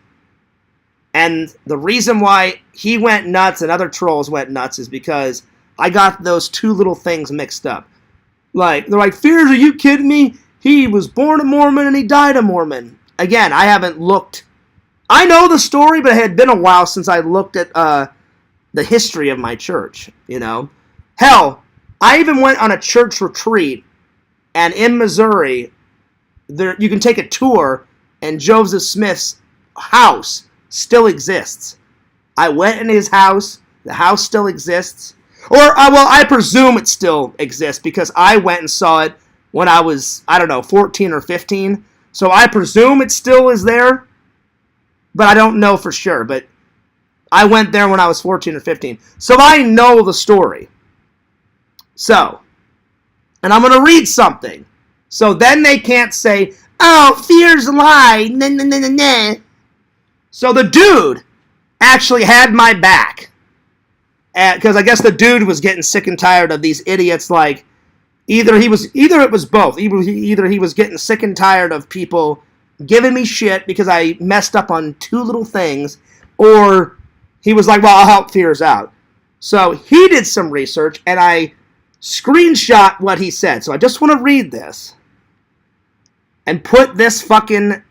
And the reason why he went nuts and other trolls went nuts is because I got those two little things mixed up. Like, they're like, Fears, are you kidding me? He was born a Mormon and he died a Mormon. Again, I haven't looked. I know the story, but it had been a while since I looked at the history of my church, you know. Hell, I even went on a church retreat, and in Missouri, there you can take a tour, and Joseph Smith's house still exists. I went in his house. The house still exists. Or, well, I presume it still exists because I went and saw it when I was, 14 or 15. So I presume it still is there, but I don't know for sure. But I went there when I was 14 or 15. So I know the story. So, and I'm going to read something. So then they can't say, oh, Fear's a lie. Nah, nah, nah, nah, nah. So the dude actually had my back. Because I guess the dude was getting sick and tired of these idiots. Like, either it was both. Either he was getting sick and tired of people giving me shit because I messed up on two little things, or he was like, well, I'll help Fears out. So he did some research, and I screenshot what he said. So I just want to read this and put this fucking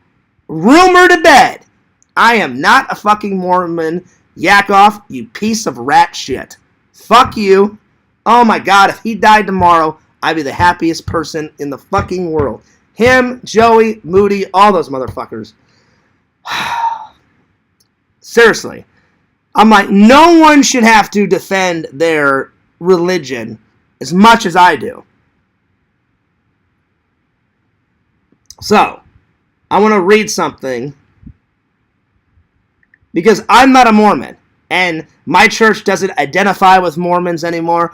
rumor to bed. I am not a fucking Mormon. Yak off, you piece of rat shit. Fuck you. Oh my god, if he died tomorrow, I'd be the happiest person in the fucking world. Him, Joey, Moody, all those motherfuckers. Seriously. I'm like, no one should have to defend their religion as much as I do. So, I want to read something because I'm not a Mormon, and my church doesn't identify with Mormons anymore.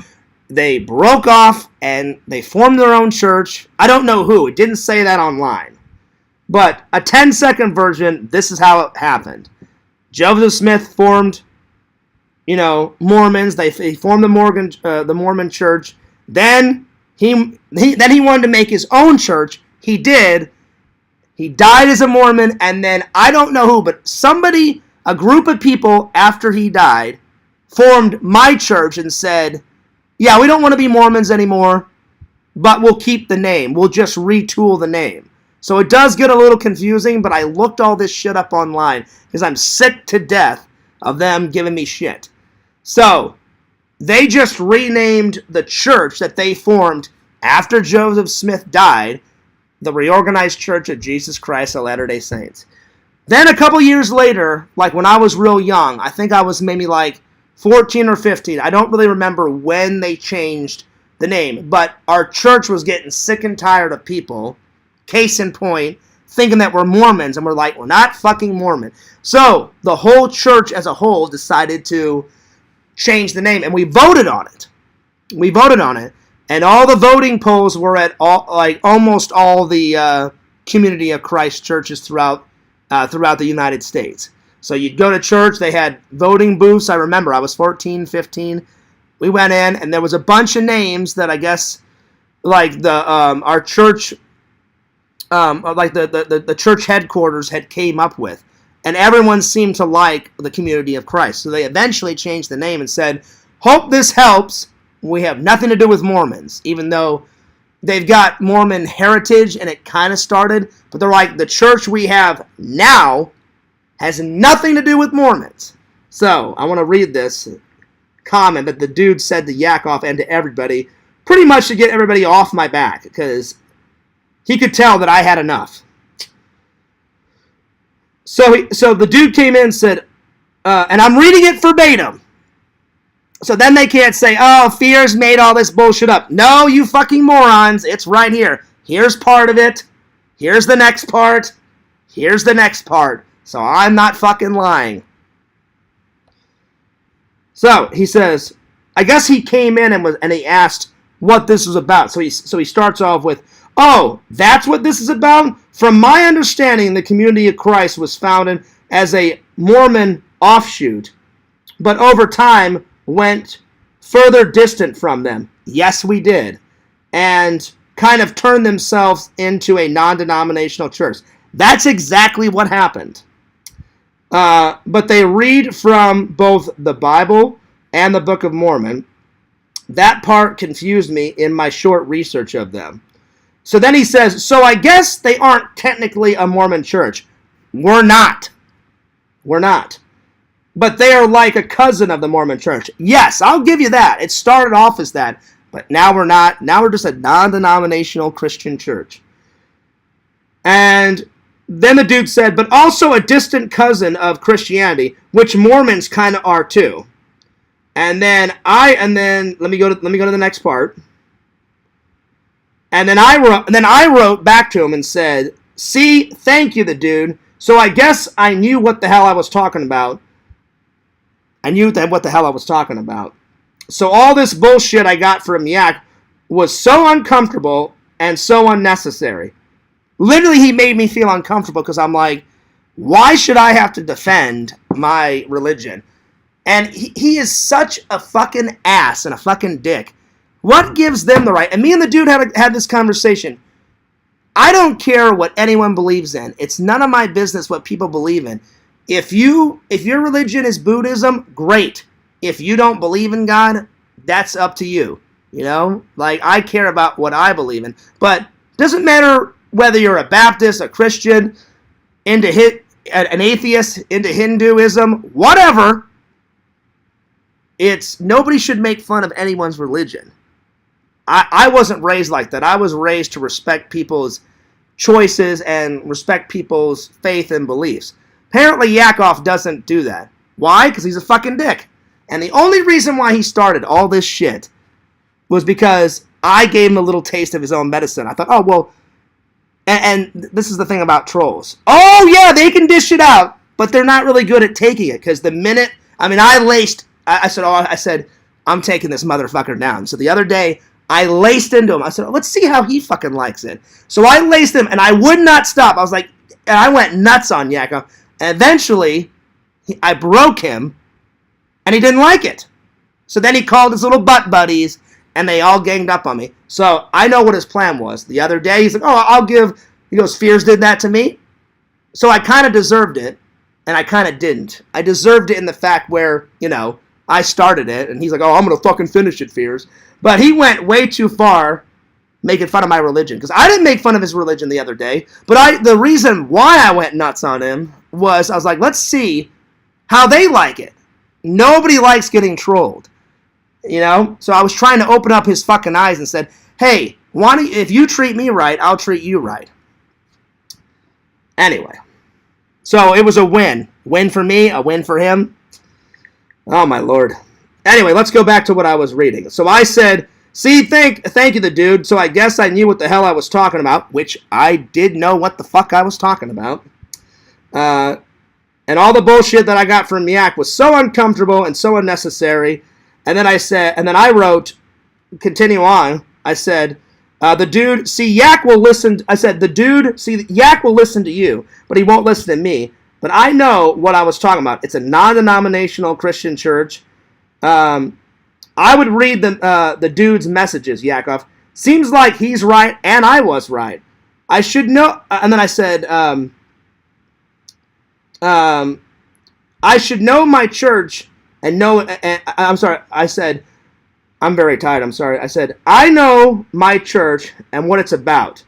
They broke off, and they formed their own church. I don't know who. It didn't say that online. But a 10-second version, this is how it happened. Joseph Smith formed, Mormons. They formed the Mormon church. Then he wanted to make his own church. He did. He died as a Mormon, and then I don't know who, but somebody, a group of people after he died, formed my church and said, yeah, we don't want to be Mormons anymore, but we'll keep the name. We'll just retool the name. So it does get a little confusing, but I looked all this shit up online because I'm sick to death of them giving me shit. So they just renamed the church that they formed after Joseph Smith died, the Reorganized Church of Jesus Christ of Latter-day Saints. Then a couple years later, like when I was real young, I think I was maybe like 14 or 15. I don't really remember when they changed the name, but our church was getting sick and tired of people, case in point, thinking that we're Mormons, and we're like, we're not fucking Mormon. So the whole church as a whole decided to change the name, and we voted on it. And all the voting polls were at almost all the Community of Christ churches throughout the United States. So you'd go to church, they had voting booths. I remember I was 14, 15. We went in, and there was a bunch of names that I guess, like our church, the church headquarters had came up with, and everyone seemed to like the Community of Christ. So they eventually changed the name and said, "Hope this helps. We have nothing to do with Mormons," even though they've got Mormon heritage, and it kind of started. But they're like, the church we have now has nothing to do with Mormons. So I want to read this comment that the dude said to Yakov and to everybody, pretty much to get everybody off my back, because he could tell that I had enough. So the dude came in and said, and I'm reading it verbatim. So then they can't say, oh, Fears made all this bullshit up. No, you fucking morons. It's right here. Here's part of it. Here's the next part. Here's the next part. So I'm not fucking lying. So he says, I guess he came in and he asked what this was about. So he starts off with, oh, that's what this is about? From my understanding, the Community of Christ was founded as a Mormon offshoot, but over time went further distant from them. Yes, we did. And kind of turned themselves into a non-denominational church. That's exactly what happened. But they read from both the Bible and the Book of Mormon. That part confused me in my short research of them. So then he says, so I guess they aren't technically a Mormon church. We're not. We're not. But they are like a cousin of the Mormon church. Yes, I'll give you that. It started off as that. But now we're not. Now we're just a non-denominational Christian church. And then the dude said, but also a distant cousin of Christianity, which Mormons kind of are too. And then let me go to the next part. And then I wrote back to him and said, see, thank you, the dude. So I guess I knew what the hell I was talking about. So all this bullshit I got from Yak was so uncomfortable and so unnecessary. Literally, he made me feel uncomfortable because I'm like, why should I have to defend my religion? And he is such a fucking ass and a fucking dick. What gives them the right? And me and the dude had this conversation. I don't care what anyone believes in. It's none of my business what people believe in. If your religion is Buddhism, great. If you don't believe in God, that's up to you. You know? Like, I care about what I believe in. But doesn't matter whether you're a Baptist, a Christian, an atheist, into Hinduism, whatever. Nobody should make fun of anyone's religion. I wasn't raised like that. I was raised to respect people's choices and respect people's faith and beliefs. Apparently, Yakov doesn't do that. Why? Because he's a fucking dick. And the only reason why he started all this shit was because I gave him a little taste of his own medicine. I thought, oh, well, and this is the thing about trolls. Oh, yeah, they can dish it out, but they're not really good at taking it. Because the minute, I said, I'm taking this motherfucker down. So the other day, I laced into him. I said, let's see how he fucking likes it. So I laced him, and I would not stop. I was like, and I went nuts on Yakov. And eventually, I broke him, and he didn't like it. So then he called his little butt buddies, and they all ganged up on me. So I know what his plan was. The other day, he's like, he goes, Fears did that to me. So I kind of deserved it, and I kind of didn't. I deserved it in the fact where, I started it, and he's like, oh, I'm going to fucking finish it, Fears. But he went way too far making fun of my religion. Because I didn't make fun of his religion the other day. But the reason why I went nuts on him was I was like, let's see how they like it. Nobody likes getting trolled. So I was trying to open up his fucking eyes and said, hey, if you treat me right, I'll treat you right. Anyway. So it was a win. Win for me, a win for him. Oh, my Lord. Anyway, let's go back to what I was reading. So I said, see, thank you, the dude. So I guess I knew what the hell I was talking about, which I did know what the fuck I was talking about. And all the bullshit that I got from Yak was so uncomfortable and so unnecessary. And then I wrote, continue on. I said, Yak will listen to you, but he won't listen to me. But I know what I was talking about. It's a non-denominational Christian church. I would read the dude's messages, Yakov. Seems like he's right, and I was right. I should know. And then I said, I should know my church and know. I'm sorry. I said, I'm very tired. I'm sorry. I said, I know my church and what it's about.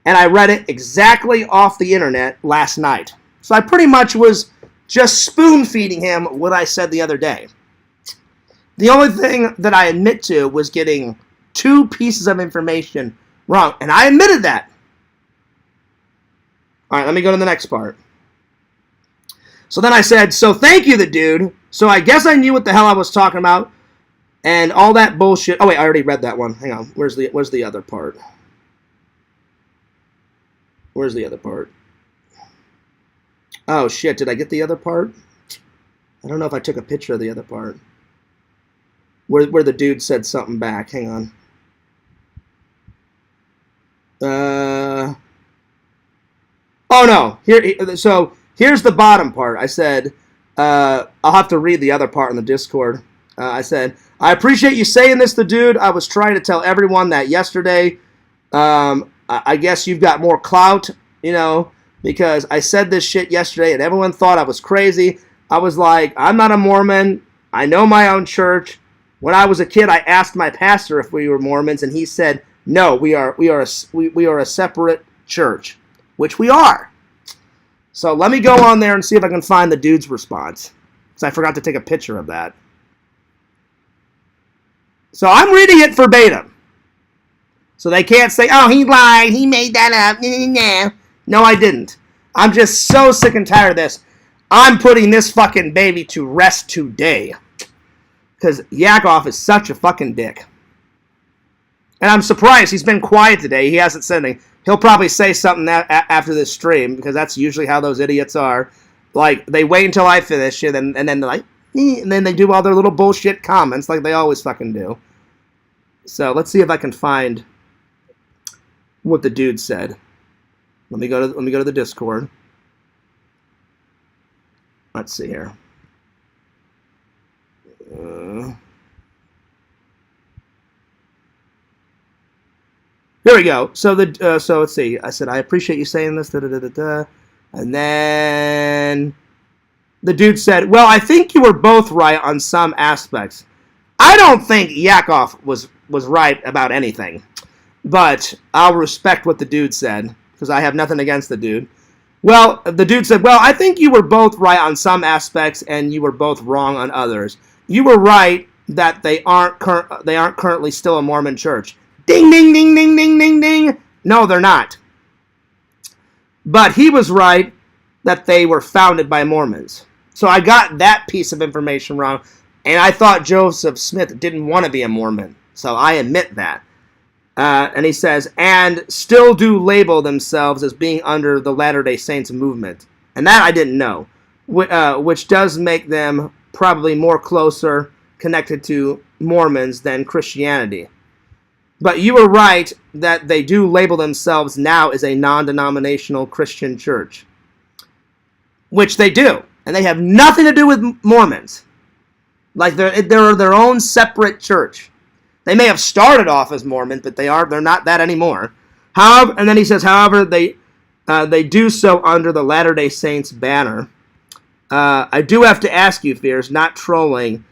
And I read it exactly off the internet last night. So I pretty much was just spoon-feeding him what I said the other day. The only thing that I admit to was getting 2 pieces of information wrong, and I admitted that. All right, let me go to the next part. So then I said, so thank you, the dude. So I guess I knew what the hell I was talking about, and all that bullshit. Oh wait, I already read that one. Hang on, where's the other part? Where's the other part? Oh shit, did I get the other part? I don't know if I took a picture of the other part. Where the dude said something back. Hang on. Oh no. So here's the bottom part. I said, I'll have to read the other part in the Discord. I said, I appreciate you saying this to dude. I was trying to tell everyone that yesterday. I guess you've got more clout, because I said this shit yesterday and everyone thought I was crazy. I was like, I'm not a Mormon. I know my own church. When I was a kid, I asked my pastor if we were Mormons, and he said, no, we are a separate church, which we are. So let me go on there and see if I can find the dude's response, because I forgot to take a picture of that. So I'm reading it verbatim. So they can't say, oh, he lied, he made that up. No, I didn't. I'm just so sick and tired of this. I'm putting this fucking baby to rest today. Because Yakov is such a fucking dick. And I'm surprised he's been quiet today. He hasn't said anything. He'll probably say something after this stream, because that's usually how those idiots are. Like, they wait until I finish it, and then they're like, and then they do all their little bullshit comments like they always fucking do. So let's see if I can find what the dude said. Let me go to the Discord. Let's see here. Here we go. So let's see. I said, I appreciate you saying this. And then the dude said, well, I think you were both right on some aspects. I don't think Yakov was right about anything. But I'll respect what the dude said, because I have nothing against the dude. Well, the dude said, well, I think you were both right on some aspects, and you were both wrong on others. You were right that they aren't currently still a Mormon church. Ding, ding, ding, ding, ding, ding, ding. No, they're not. But he was right that they were founded by Mormons. So I got that piece of information wrong, and I thought Joseph Smith didn't want to be a Mormon. So I admit that. And he says, and still do label themselves as being under the Latter-day Saints movement. And that I didn't know, which does make them probably more closer connected to Mormons than Christianity. But you were right that they do label themselves now as a non-denominational Christian church. Which they do. And they have nothing to do with Mormons. Like, they're their own separate church. They may have started off as Mormons, but they're not that anymore. However, and then he says, however, they do so under the Latter-day Saints banner. I do have to ask you, Fears, not trolling,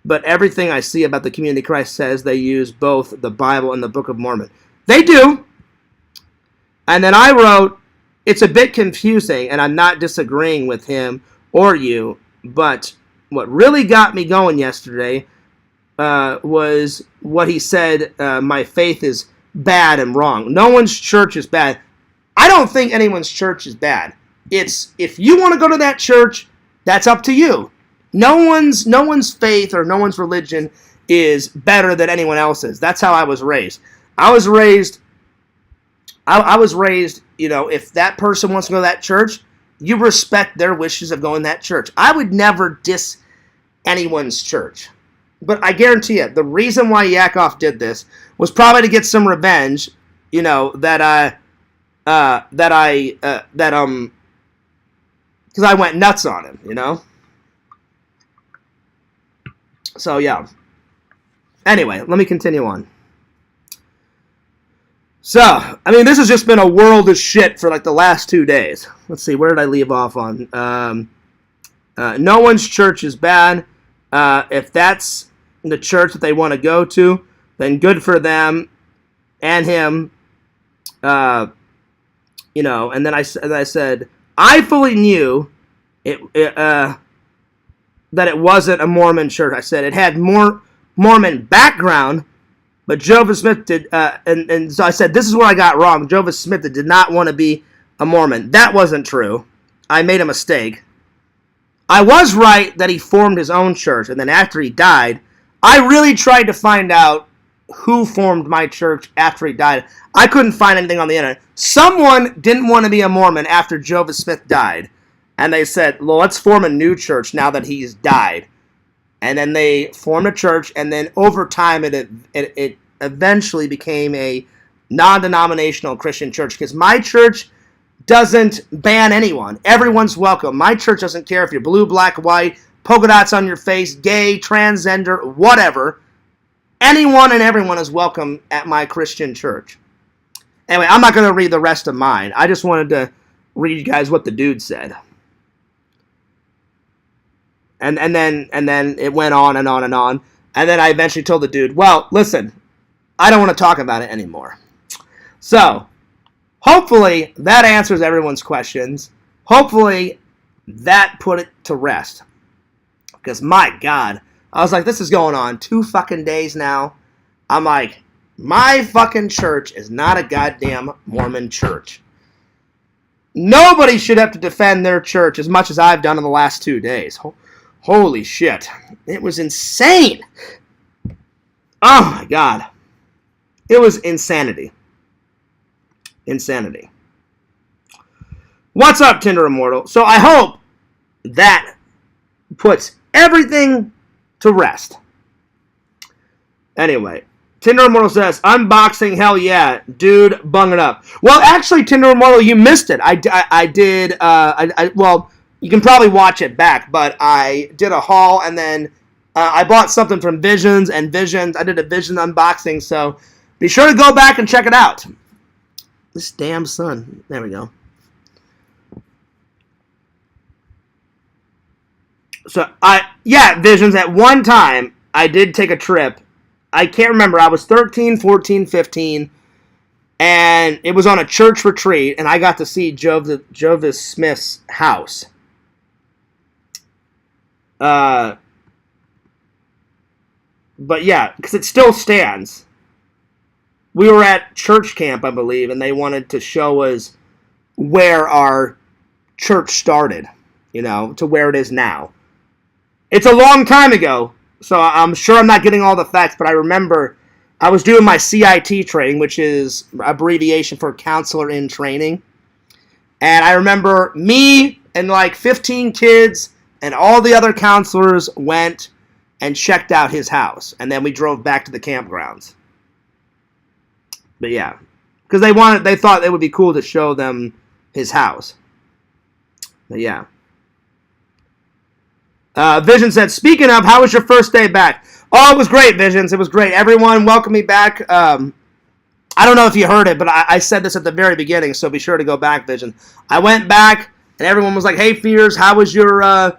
but everything I see about the Community of Christ says they use both the Bible and the Book of Mormon. They do. And then I wrote, it's a bit confusing, and I'm not disagreeing with him or you, but what really got me going yesterday was what he said, my faith is bad and wrong. No one's church is bad. I don't think anyone's church is bad. It's, if you want to go to that church, that's up to you. No one's faith or no one's religion is better than anyone else's. That's how I was raised. I was raised, if that person wants to go to that church, you respect their wishes of going to that church. I would never diss anyone's church. But I guarantee you, the reason why Yakov did this was probably to get some revenge, because I went nuts on him, So, yeah. Anyway, let me continue on. So, this has just been a world of shit for like the last 2 days. Let's see, where did I leave off on? No one's church is bad. If that's the church that they want to go to, then good for them and him. And then I said, I fully knew that it wasn't a Mormon church. I said it had more Mormon background, but Joseph Smith did, and so I said, this is what I got wrong. Joseph Smith did not want to be a Mormon. That wasn't true. I made a mistake. I was right that he formed his own church, and then after he died, I really tried to find out who formed my church after he died. I couldn't find anything on the internet. Someone didn't want to be a Mormon after Joseph Smith died, and they said, well, let's form a new church now that he's died. And then they formed a church, and then over time it eventually became a non-denominational Christian church, because my church doesn't ban anyone. Everyone's welcome. My church doesn't care if you're blue, black, white, polka dots on your face, gay, transgender, whatever. Anyone and everyone is welcome at my Christian church. Anyway, I'm not going to read the rest of mine. I just wanted to read you guys what the dude said. And then it went on and on and on. And then I eventually told the dude, well, listen, I don't want to talk about it anymore. So, hopefully that answers everyone's questions. Hopefully that put it to rest. Because my God, I was like, this is going on 2 fucking days now. I'm like, my fucking church is not a goddamn Mormon church. Nobody should have to defend their church as much as I've done in the last 2 days. Holy shit. It was insane. Oh my God. It was insanity. Insanity. What's up, Tinder Immortal? So I hope that puts everything to rest. Anyway, Tinder Immortal says, unboxing, hell yeah. Dude, bung it up. Well, actually, Tinder Immortal, you missed it. I did, well, you can probably watch it back, but I did a haul, and then I bought something from Visions, and Visions, I did a Vision unboxing, so be sure to go back and check it out. This damn sun. There we go. So, Visions, at one time, I did take a trip. I can't remember. I was 13, 14, 15, and it was on a church retreat, and I got to see Joseph Smith's house. But yeah, because it still stands. We were at church camp, I believe, and they wanted to show us where our church started, to where it is now. It's a long time ago, so I'm sure I'm not getting all the facts, but I remember I was doing my CIT training, which is abbreviation for Counselor in Training. And I remember me and like 15 kids and all the other counselors went and checked out his house. And then we drove back to the campgrounds. But yeah, because they thought it would be cool to show them his house. But yeah. Vision said, speaking of, how was your first day back? Oh, it was great, Visions. It was great. Everyone welcomed me back. I don't know if you heard it, but I said this at the very beginning, so be sure to go back, Vision. I went back, and everyone was like, hey, Fears, how was your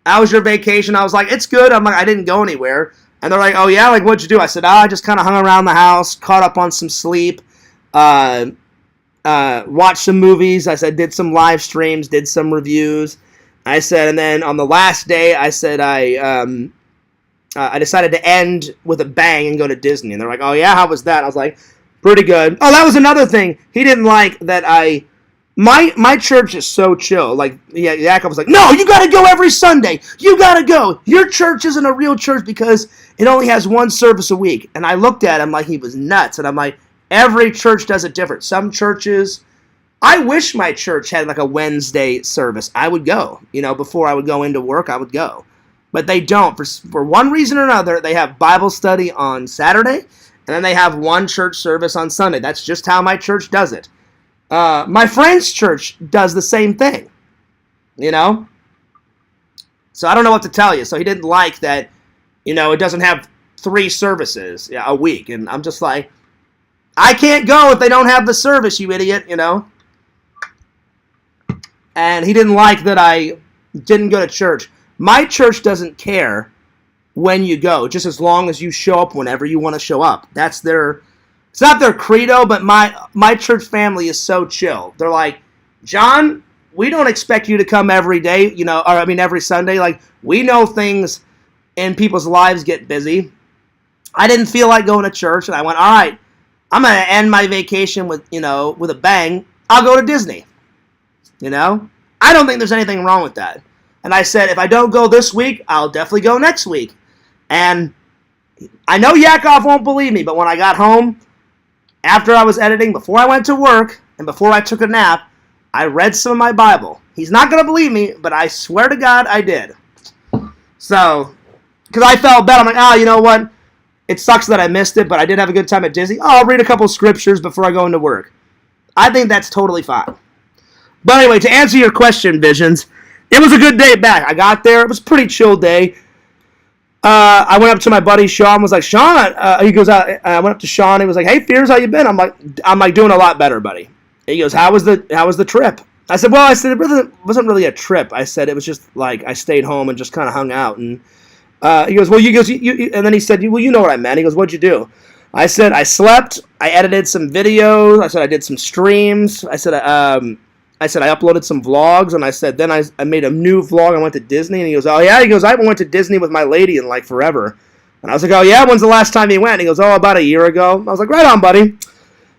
vacation? I was like, it's good. I'm like, I didn't go anywhere. And they're like, oh, yeah? Like, what'd you do? I said, I just kind of hung around the house, caught up on some sleep, watched some movies. I said, did some live streams, did some reviews. I said, and then on the last day, I said I decided to end with a bang and go to Disney. And they're like, oh, yeah, how was that? I was like, pretty good. Oh, that was another thing. He didn't like that my church is so chill. Like, yeah, Jacob was like, no, you got to go every Sunday. You got to go. Your church isn't a real church because it only has one service a week. And I looked at him like he was nuts. And I'm like, every church does it different. Some churches, I wish my church had like a Wednesday service. I would go. Before I would go into work, I would go. But they don't. For one reason or another, they have Bible study on Saturday, and then they have one church service on Sunday. That's just how my church does it. My friend's church does the same thing. So I don't know what to tell you. So he didn't like that, it doesn't have 3 services a week. And I'm just like, I can't go if they don't have the service, you idiot, And he didn't like that I didn't go to church. My church doesn't care when you go, just as long as you show up whenever you want to show up. It's not their credo, but my church family is so chill. They're like, John, we don't expect you to come every day, every Sunday. Like, we know things in people's lives get busy. I didn't feel like going to church, and I went, all right, I'm going to end my vacation with a bang. I'll go to Disney. I don't think there's anything wrong with that. And I said, if I don't go this week, I'll definitely go next week. And I know Yakov won't believe me, but when I got home, after I was editing, before I went to work, and before I took a nap, I read some of my Bible. He's not going to believe me, but I swear to God I did. So, because I felt bad. I'm like, oh, you know what? It sucks that I missed it, but I did have a good time at Disney. Oh, I'll read a couple scriptures before I go into work. I think that's totally fine. But anyway, to answer your question, Visions, it was a good day back. I got there. It was a pretty chill day. I went up to my buddy Sean. Was like, Sean. He goes. I went up to Sean. He was like, hey, Fears, how you been? I'm like doing a lot better, buddy. He goes, how was the trip? I said, it wasn't really a trip. I said it was just like I stayed home and just kind of hung out. And he goes, and then he said, well, you know what I meant. He goes, what'd you do? I said, I slept. I edited some videos. I said I did some streams. I said I uploaded some vlogs, and I said then I made a new vlog. I went to Disney, and he goes, oh yeah. He goes, I haven't went to Disney with my lady in like forever. And I was like, oh yeah, when's the last time you went? And he goes, oh, about a year ago. I was like, right on, buddy.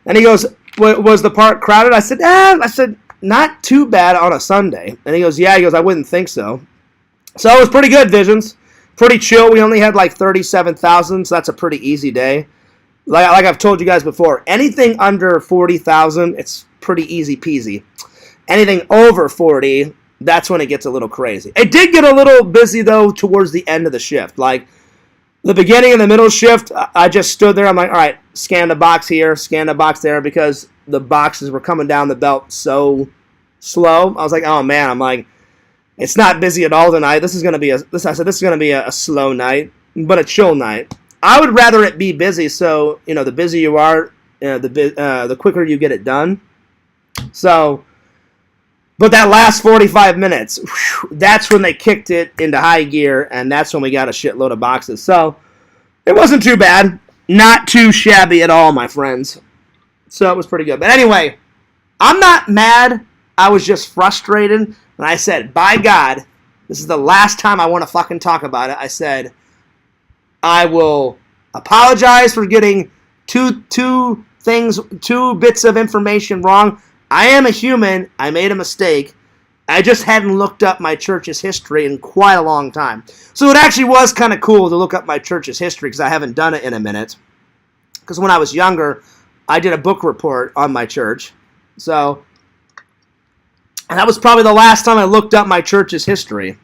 And he goes, was the park crowded? I said, not too bad on a Sunday. And he goes, yeah. He goes, I wouldn't think so. So it was pretty good, Visions. Pretty chill. We only had like 37,000, so that's a pretty easy day. Like I've told you guys before, anything under 40,000, it's pretty easy peasy. Anything over 40, that's when it gets a little crazy. It did get a little busy, though, towards the end of the shift. Like, the beginning and the middle shift, I just stood there. I'm like, all right, scan the box here, scan the box there, because the boxes were coming down the belt so slow. I was like, oh, man. I'm like, it's not busy at all tonight. This is going to be a slow night, but a chill night. I would rather it be busy, so, the busier you are, the quicker you get it done. So, but that last 45 minutes, that's when they kicked it into high gear, and that's when we got a shitload of boxes. So, it wasn't too bad. Not too shabby at all, my friends. So, it was pretty good. But anyway, I'm not mad. I was just frustrated, and I said, by God, this is the last time I want to fucking talk about it. I said, I will apologize for getting two bits of information wrong. I am a human. I made a mistake. I just hadn't looked up my church's history in quite a long time. So it actually was kind of cool to look up my church's history because I haven't done it in a minute. Because when I was younger, I did a book report on my church. So, and that was probably the last time I looked up my church's history.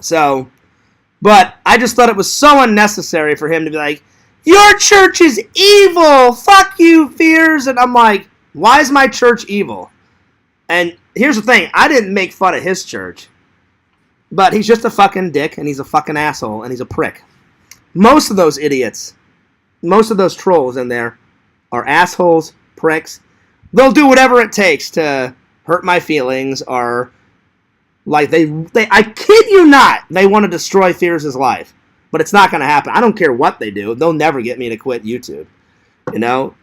So, but I just thought it was so unnecessary for him to be like, your church is evil! Fuck you, Fears! And I'm like, why is my church evil? And here's the thing, I didn't make fun of his church. But he's just a fucking dick, and he's a fucking asshole, and he's a prick. Most of those idiots, most of those trolls in there are assholes, pricks. They'll do whatever it takes to hurt my feelings, or like they I kid you not, they want to destroy Fears' life. But it's not going to happen. I don't care what they do. They'll never get me to quit YouTube.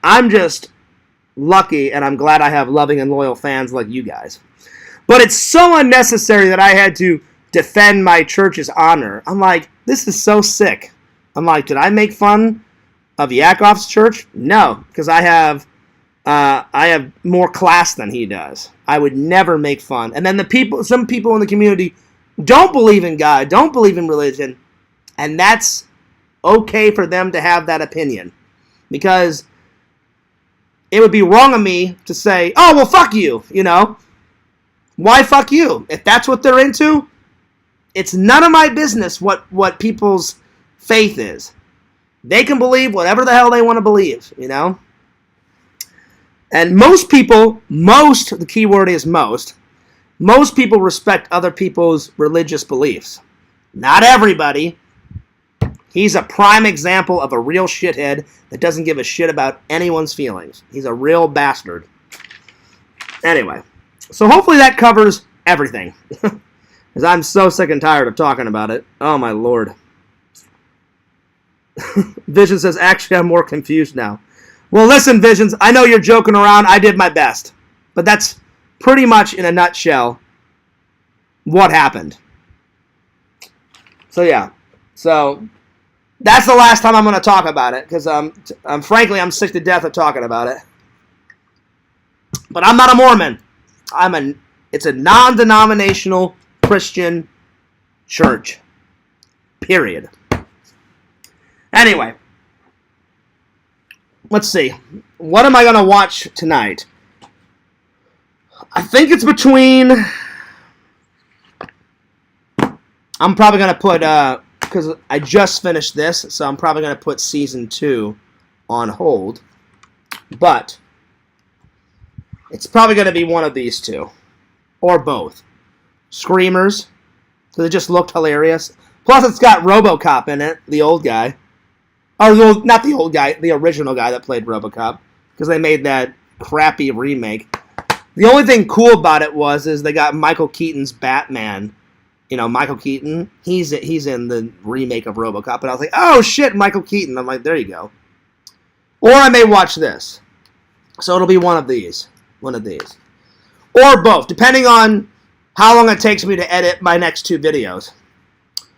I'm just lucky, and I'm glad I have loving and loyal fans like you guys. But it's so unnecessary that I had to defend my church's honor. I'm like, this is so sick. I'm like, did I make fun of Yakov's church? No, because I have more class than he does. I would never make fun. And then some people in the community don't believe in God, don't believe in religion. And that's okay for them to have that opinion. Because it would be wrong of me to say, oh, well, fuck you, Why fuck you? If that's what they're into, it's none of my business what people's faith is. They can believe whatever the hell they want to believe, And most people, the key word is most people respect other people's religious beliefs. Not everybody. He's a prime example of a real shithead that doesn't give a shit about anyone's feelings. He's a real bastard. Anyway, so hopefully that covers everything. Because I'm so sick and tired of talking about it. Oh, my Lord. Vision says, actually, I'm more confused now. Well, listen, Visions, I know you're joking around. I did my best. But that's pretty much, in a nutshell, what happened. So, yeah. So, that's the last time I'm going to talk about it, because frankly, I'm sick to death of talking about it. But I'm not a Mormon. It's a non-denominational Christian church. Period. Anyway, let's see. What am I going to watch tonight? I think it's between... I'm probably going to put... because I just finished this, so I'm probably going to put Season 2 on hold. But it's probably going to be one of these two. Or both. Screamers, because it just looked hilarious. Plus, it's got RoboCop in it, the old guy. Or, not the old guy, the original guy that played RoboCop. Because they made that crappy remake. The only thing cool about it is they got Michael Keaton's Batman. You know, Michael Keaton, he's in the remake of RoboCop. And I was like, oh, shit, Michael Keaton. I'm like, there you go. Or I may watch this. So it'll be one of these. One of these. Or both, depending on how long it takes me to edit my next two videos.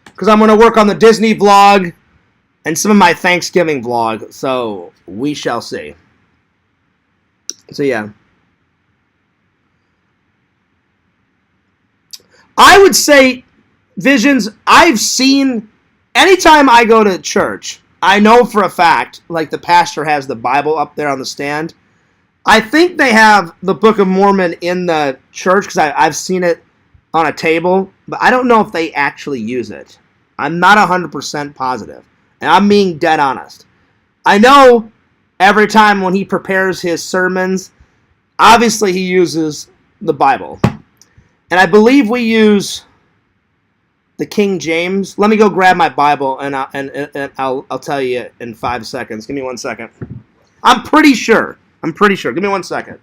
Because I'm going to work on the Disney vlog and some of my Thanksgiving vlog. So we shall see. So yeah. I would say, Visions, I've seen, anytime I go to church, I know for a fact, like the pastor has the Bible up there on the stand. I think they have the Book of Mormon in the church, because I've seen it on a table, but I don't know if they actually use it. I'm not 100% positive, and I'm being dead honest. I know every time when he prepares his sermons, obviously he uses the Bible. And I believe we use the King James. Let me go grab my Bible, and I'll tell you in 5 seconds. Give me 1 second. I'm pretty sure. Give me 1 second.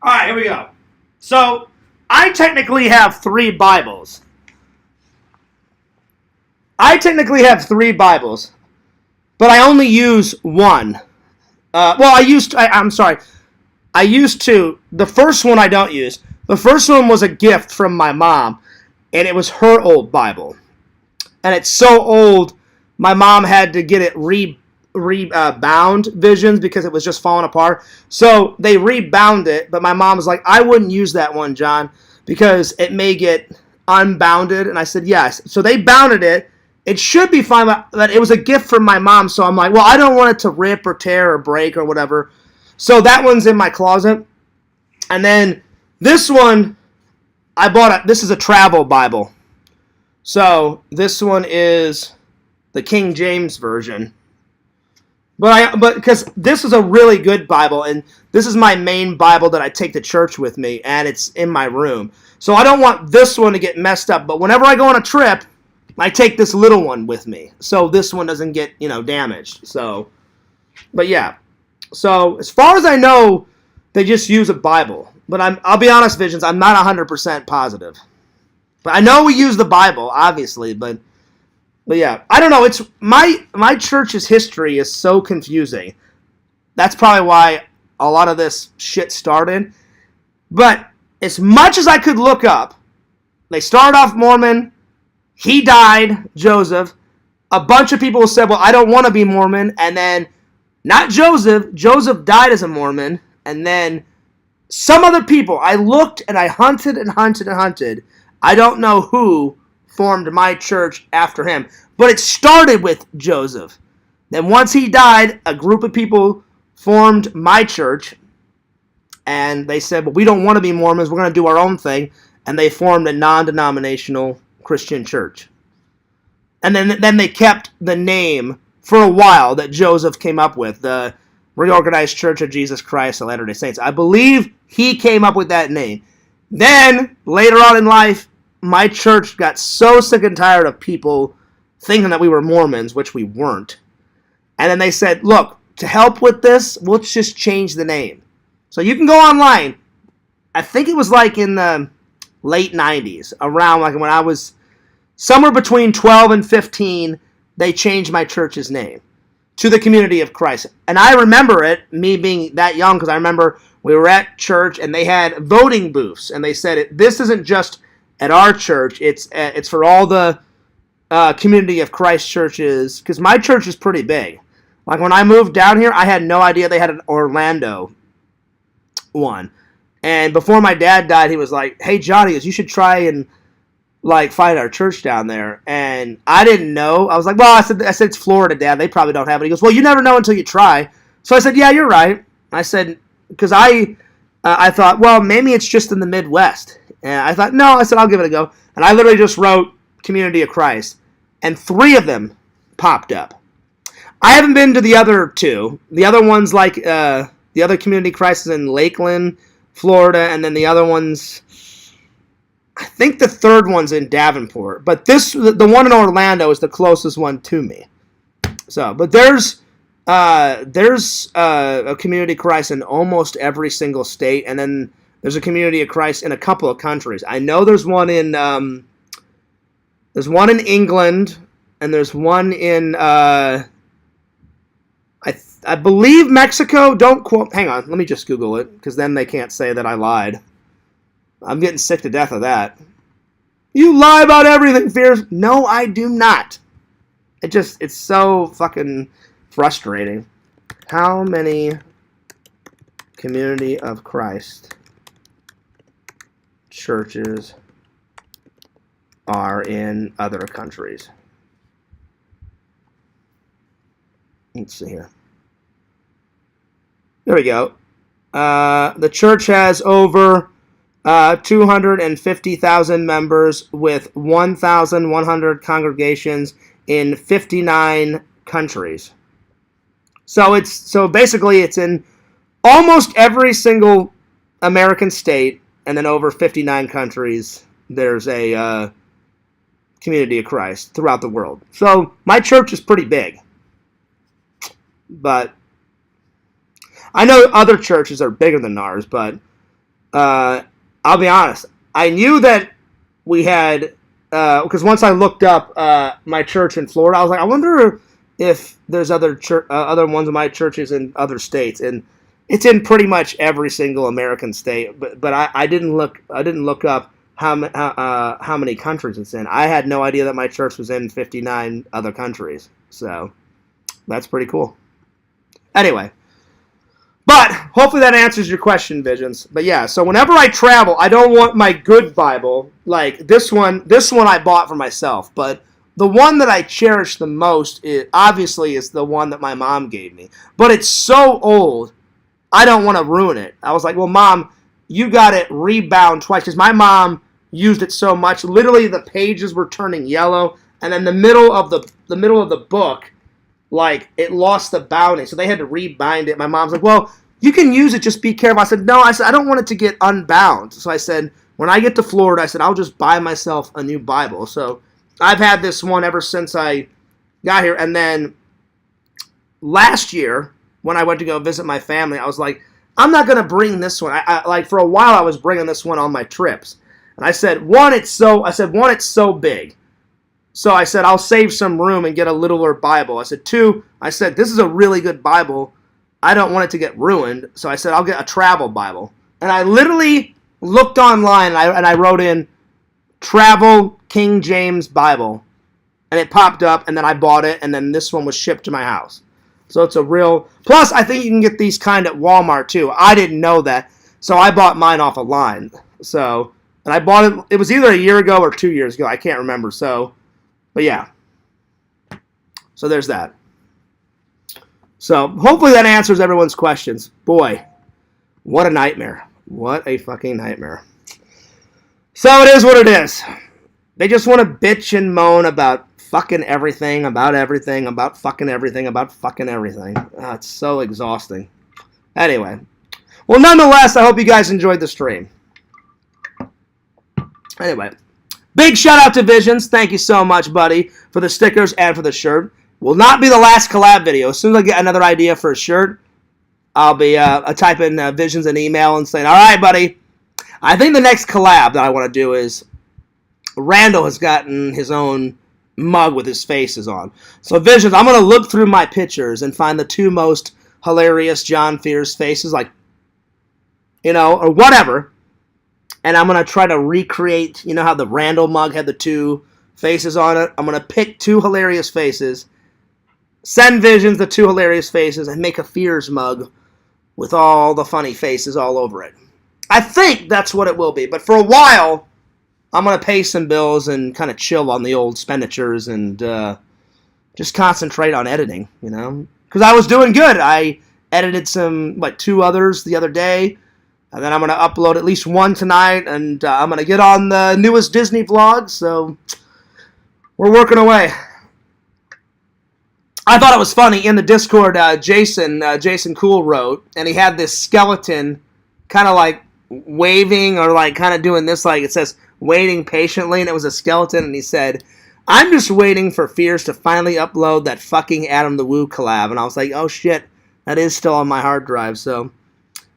All right, here we go. So, I technically have 3 Bibles. But I only use one. I used to. The first one I don't use. The first one was a gift from my mom, and it was her old Bible. And it's so old, my mom had to get it rebound, Visions, because it was just falling apart. So they rebound it, but my mom was like, I wouldn't use that one, John, because it may get unbounded. And I said, yes. So they bounded it. It should be fine, but it was a gift from my mom. So I'm like, well, I don't want it to rip or tear or break or whatever. So that one's in my closet. And then this one, this is a travel Bible. So this one is the King James Version. But because this is a really good Bible, and this is my main Bible that I take to church with me, and it's in my room. So I don't want this one to get messed up. But whenever I go on a trip, I take this little one with me, so this one doesn't get damaged. So, but yeah. So as far as I know, they just use a Bible. But I'll be honest, Visions, I'm not 100% positive. But I know we use the Bible, obviously, but yeah, I don't know. It's my church's history is so confusing. That's probably why a lot of this shit started. But as much as I could look up, they started off Mormon. He died, Joseph. A bunch of people said, well, I don't want to be Mormon. And then, not Joseph. Joseph died as a Mormon. And then some other people. I looked and I hunted and hunted and hunted. I don't know who formed my church after him. But it started with Joseph. Then once he died, a group of people formed my church. And they said, well, we don't want to be Mormons. We're going to do our own thing. And they formed a non-denominational Christian church. And then they kept the name for a while that Joseph came up with, the Reorganized Church of Jesus Christ of Latter-day Saints. I believe he came up with that name. Then, later on in life, my church got so sick and tired of people thinking that we were Mormons, which we weren't. And then they said, look, to help with this, let's just change the name. So you can go online. I think it was like in the late 90s, around like when I was somewhere between 12 and 15, they changed my church's name to the Community of Christ. And I remember it, me being that young, because I remember we were at church and they had voting booths. And they said, this isn't just at our church, it's for all the Community of Christ churches, because my church is pretty big. Like when I moved down here, I had no idea they had an Orlando one. And before my dad died, he was like, hey, Johnny, you should try and like find our church down there. And I didn't know. I was like, well, I said it's Florida, Dad. They probably don't have it. He goes, well, you never know until you try. So I said, yeah, you're right. I said, because I thought, well, maybe it's just in the Midwest. And I thought, no, I said, I'll give it a go. And I literally just wrote Community of Christ. And 3 of them popped up. I haven't been to the other 2. The other one's like, the other Community of Christ is in Lakeland, Florida. And then the other one's, I think the 3rd one's in Davenport. But the one in Orlando is the closest one to me. So, but there's a Community of Christ in almost every single state. And then there's a Community of Christ in a couple of countries. I know there's one in England, and there's one in I believe Mexico. Don't quote. Hang on, let me just Google it, because then they can't say that I lied. I'm getting sick to death of that. You lie about everything, Fears. No, I do not. It's so fucking frustrating. How many Community of Christ churches are in other countries? Let's see here. There we go. The church has over 250,000 members with 1,100 congregations in 59 countries. So basically it's in almost every single American state, and then over 59 countries there's a Community of Christ throughout the world. So my church is pretty big. But I know other churches are bigger than ours, but I'll be honest. I knew that we had, because once I looked up my church in Florida, I was like, I wonder if there's other ones of my churches in other states, and it's in pretty much every single American state. But I didn't look up how many countries it's in. I had no idea that my church was in 59 other countries. So that's pretty cool. Anyway, but hopefully that answers your question, Visions. But yeah, so whenever I travel, I don't want my good Bible, like this one I bought for myself, but the one that I cherish the most obviously is the one that my mom gave me. But it's so old, I don't want to ruin it. I was like, well, Mom, you got it rebound twice, because my mom used it so much. Literally, the pages were turning yellow, and then the middle of the book, like, it lost the bounding, so they had to rebind it. My mom's like, well, you can use it, just be careful. I said, no, I don't want it to get unbound. So I said, when I get to Florida, I said, I'll just buy myself a new Bible. So I've had this one ever since I got here. And then last year, when I went to go visit my family, I was like, I'm not going to bring this one. I like, for a while, I was bringing this one on my trips. And I said, one, it's so big. So I said, I'll save some room and get a littler Bible. I said, 2, I said, this is a really good Bible. I don't want it to get ruined. So I said, I'll get a travel Bible. And I literally looked online and I wrote in Travel King James Bible. And it popped up, and then I bought it, and then this one was shipped to my house. So it's a real... Plus, I think you can get these kind at Walmart, too. I didn't know that. So I bought mine off a line. So, and I bought it... It was either a year ago or 2 years ago. I can't remember. So... But yeah, so there's that. So hopefully that answers everyone's questions. Boy, what a nightmare. What a fucking nightmare. So it is what it is. They just want to bitch and moan about fucking everything, about everything, about fucking everything, about fucking everything. Oh, it's so exhausting. Anyway. Well, nonetheless, I hope you guys enjoyed the stream. Anyway. Big shout out to Visions. Thank you so much, buddy, for the stickers and for the shirt. Will not be the last collab video. As soon as I get another idea for a shirt, I'll be typing Visions an email and saying, all right, buddy, I think the next collab that I want to do is Randall has gotten his own mug with his faces on. So Visions, I'm going to look through my pictures and find the 2 most hilarious John Fears faces, like, you know, or whatever. And I'm going to try to recreate, you know how the Randall mug had the 2 faces on it? I'm going to pick 2 hilarious faces, send Visions the 2 hilarious faces, and make a Fears mug with all the funny faces all over it. I think that's what it will be. But for a while, I'm going to pay some bills and kind of chill on the old expenditures and just concentrate on editing, you know? Because I was doing good. I edited some, 2 others the other day. And then I'm going to upload at least 1 tonight. And I'm going to get on the newest Disney vlog. So we're working away. I thought it was funny. In the Discord, Jason Cool wrote. And he had this skeleton kind of like waving or like kind of doing this, like it says waiting patiently, and it was a skeleton, and he said, I'm just waiting for Fears to finally upload that fucking Adam the Woo collab. And I was like, oh shit, that is still on my hard drive. So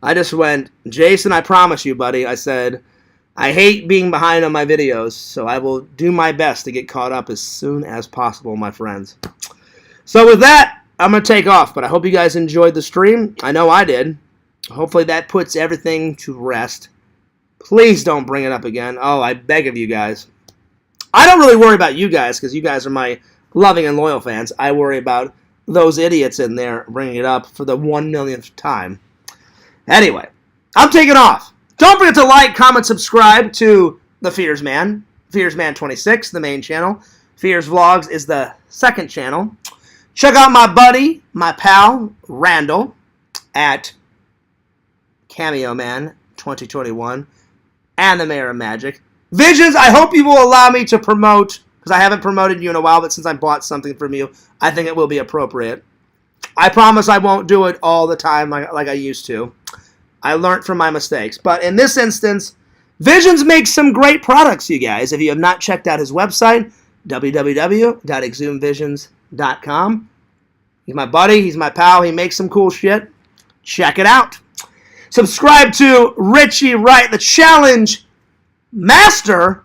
I just went, Jason, I promise you, buddy, I said, I hate being behind on my videos, so I will do my best to get caught up as soon as possible, my friends. So with that, I'm going to take off, but I hope you guys enjoyed the stream. I know I did. Hopefully that puts everything to rest. Please don't bring it up again. Oh, I beg of you guys. I don't really worry about you guys because you guys are my loving and loyal fans. I worry about those idiots in there bringing it up for the 1,000,000th time. Anyway, I'm taking off. Don't forget to like, comment, subscribe to The Fears Man. Fears Man 26, the main channel. Fears Vlogs is the second channel. Check out my buddy, my pal, Randall, at Cameo Man 2021 and the Mayor of Magic. Visions, I hope you will allow me to promote, because I haven't promoted you in a while, but since I bought something from you, I think it will be appropriate. I promise I won't do it all the time like I used to. I learned from my mistakes. But in this instance, Visions makes some great products, you guys. If you have not checked out his website, www.exhumedvisions.com. He's my buddy. He's my pal. He makes some cool shit. Check it out. Subscribe to Richie Wright, the challenge master.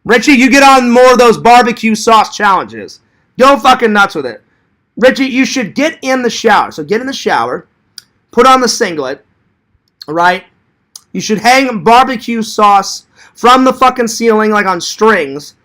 Richie, you get on more of those barbecue sauce challenges. Go fucking nuts with it. Richie, you should get in the shower. So get in the shower. Put on the singlet. All right? You should hang barbecue sauce from the fucking ceiling like on strings.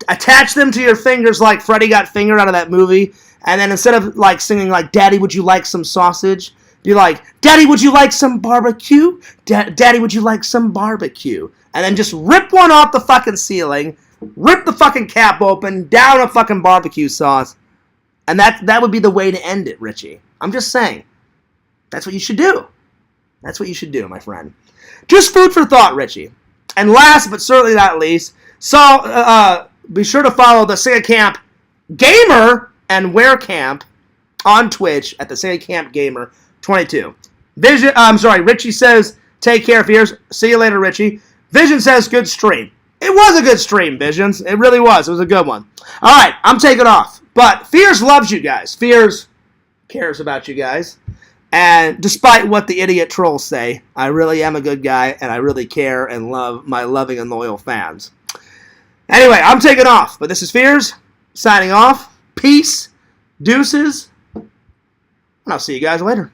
Attach them to your fingers like Freddy Got Fingered out of that movie. And then instead of like singing like, Daddy, would you like some sausage? Be like, Daddy, would you like some barbecue? Daddy, would you like some barbecue? And then just rip one off the fucking ceiling. Rip the fucking cap open. Down a fucking barbecue sauce. And that would be the way to end it, Richie. I'm just saying. That's what you should do. That's what you should do, my friend. Just food for thought, Richie. And last but certainly not least, so be sure to follow the Sega Camp Gamer and Wear Camp on Twitch at the Sega Camp Gamer 22. Richie says, take care, Fears. See you later, Richie. Vision says, good stream. It was a good stream, Visions. It really was. It was a good one. All right, I'm taking off. But Fears loves you guys. Fears cares about you guys. And despite what the idiot trolls say, I really am a good guy, and I really care and love my loving and loyal fans. Anyway, I'm taking off. But this is Fears, signing off. Peace, deuces, and I'll see you guys later.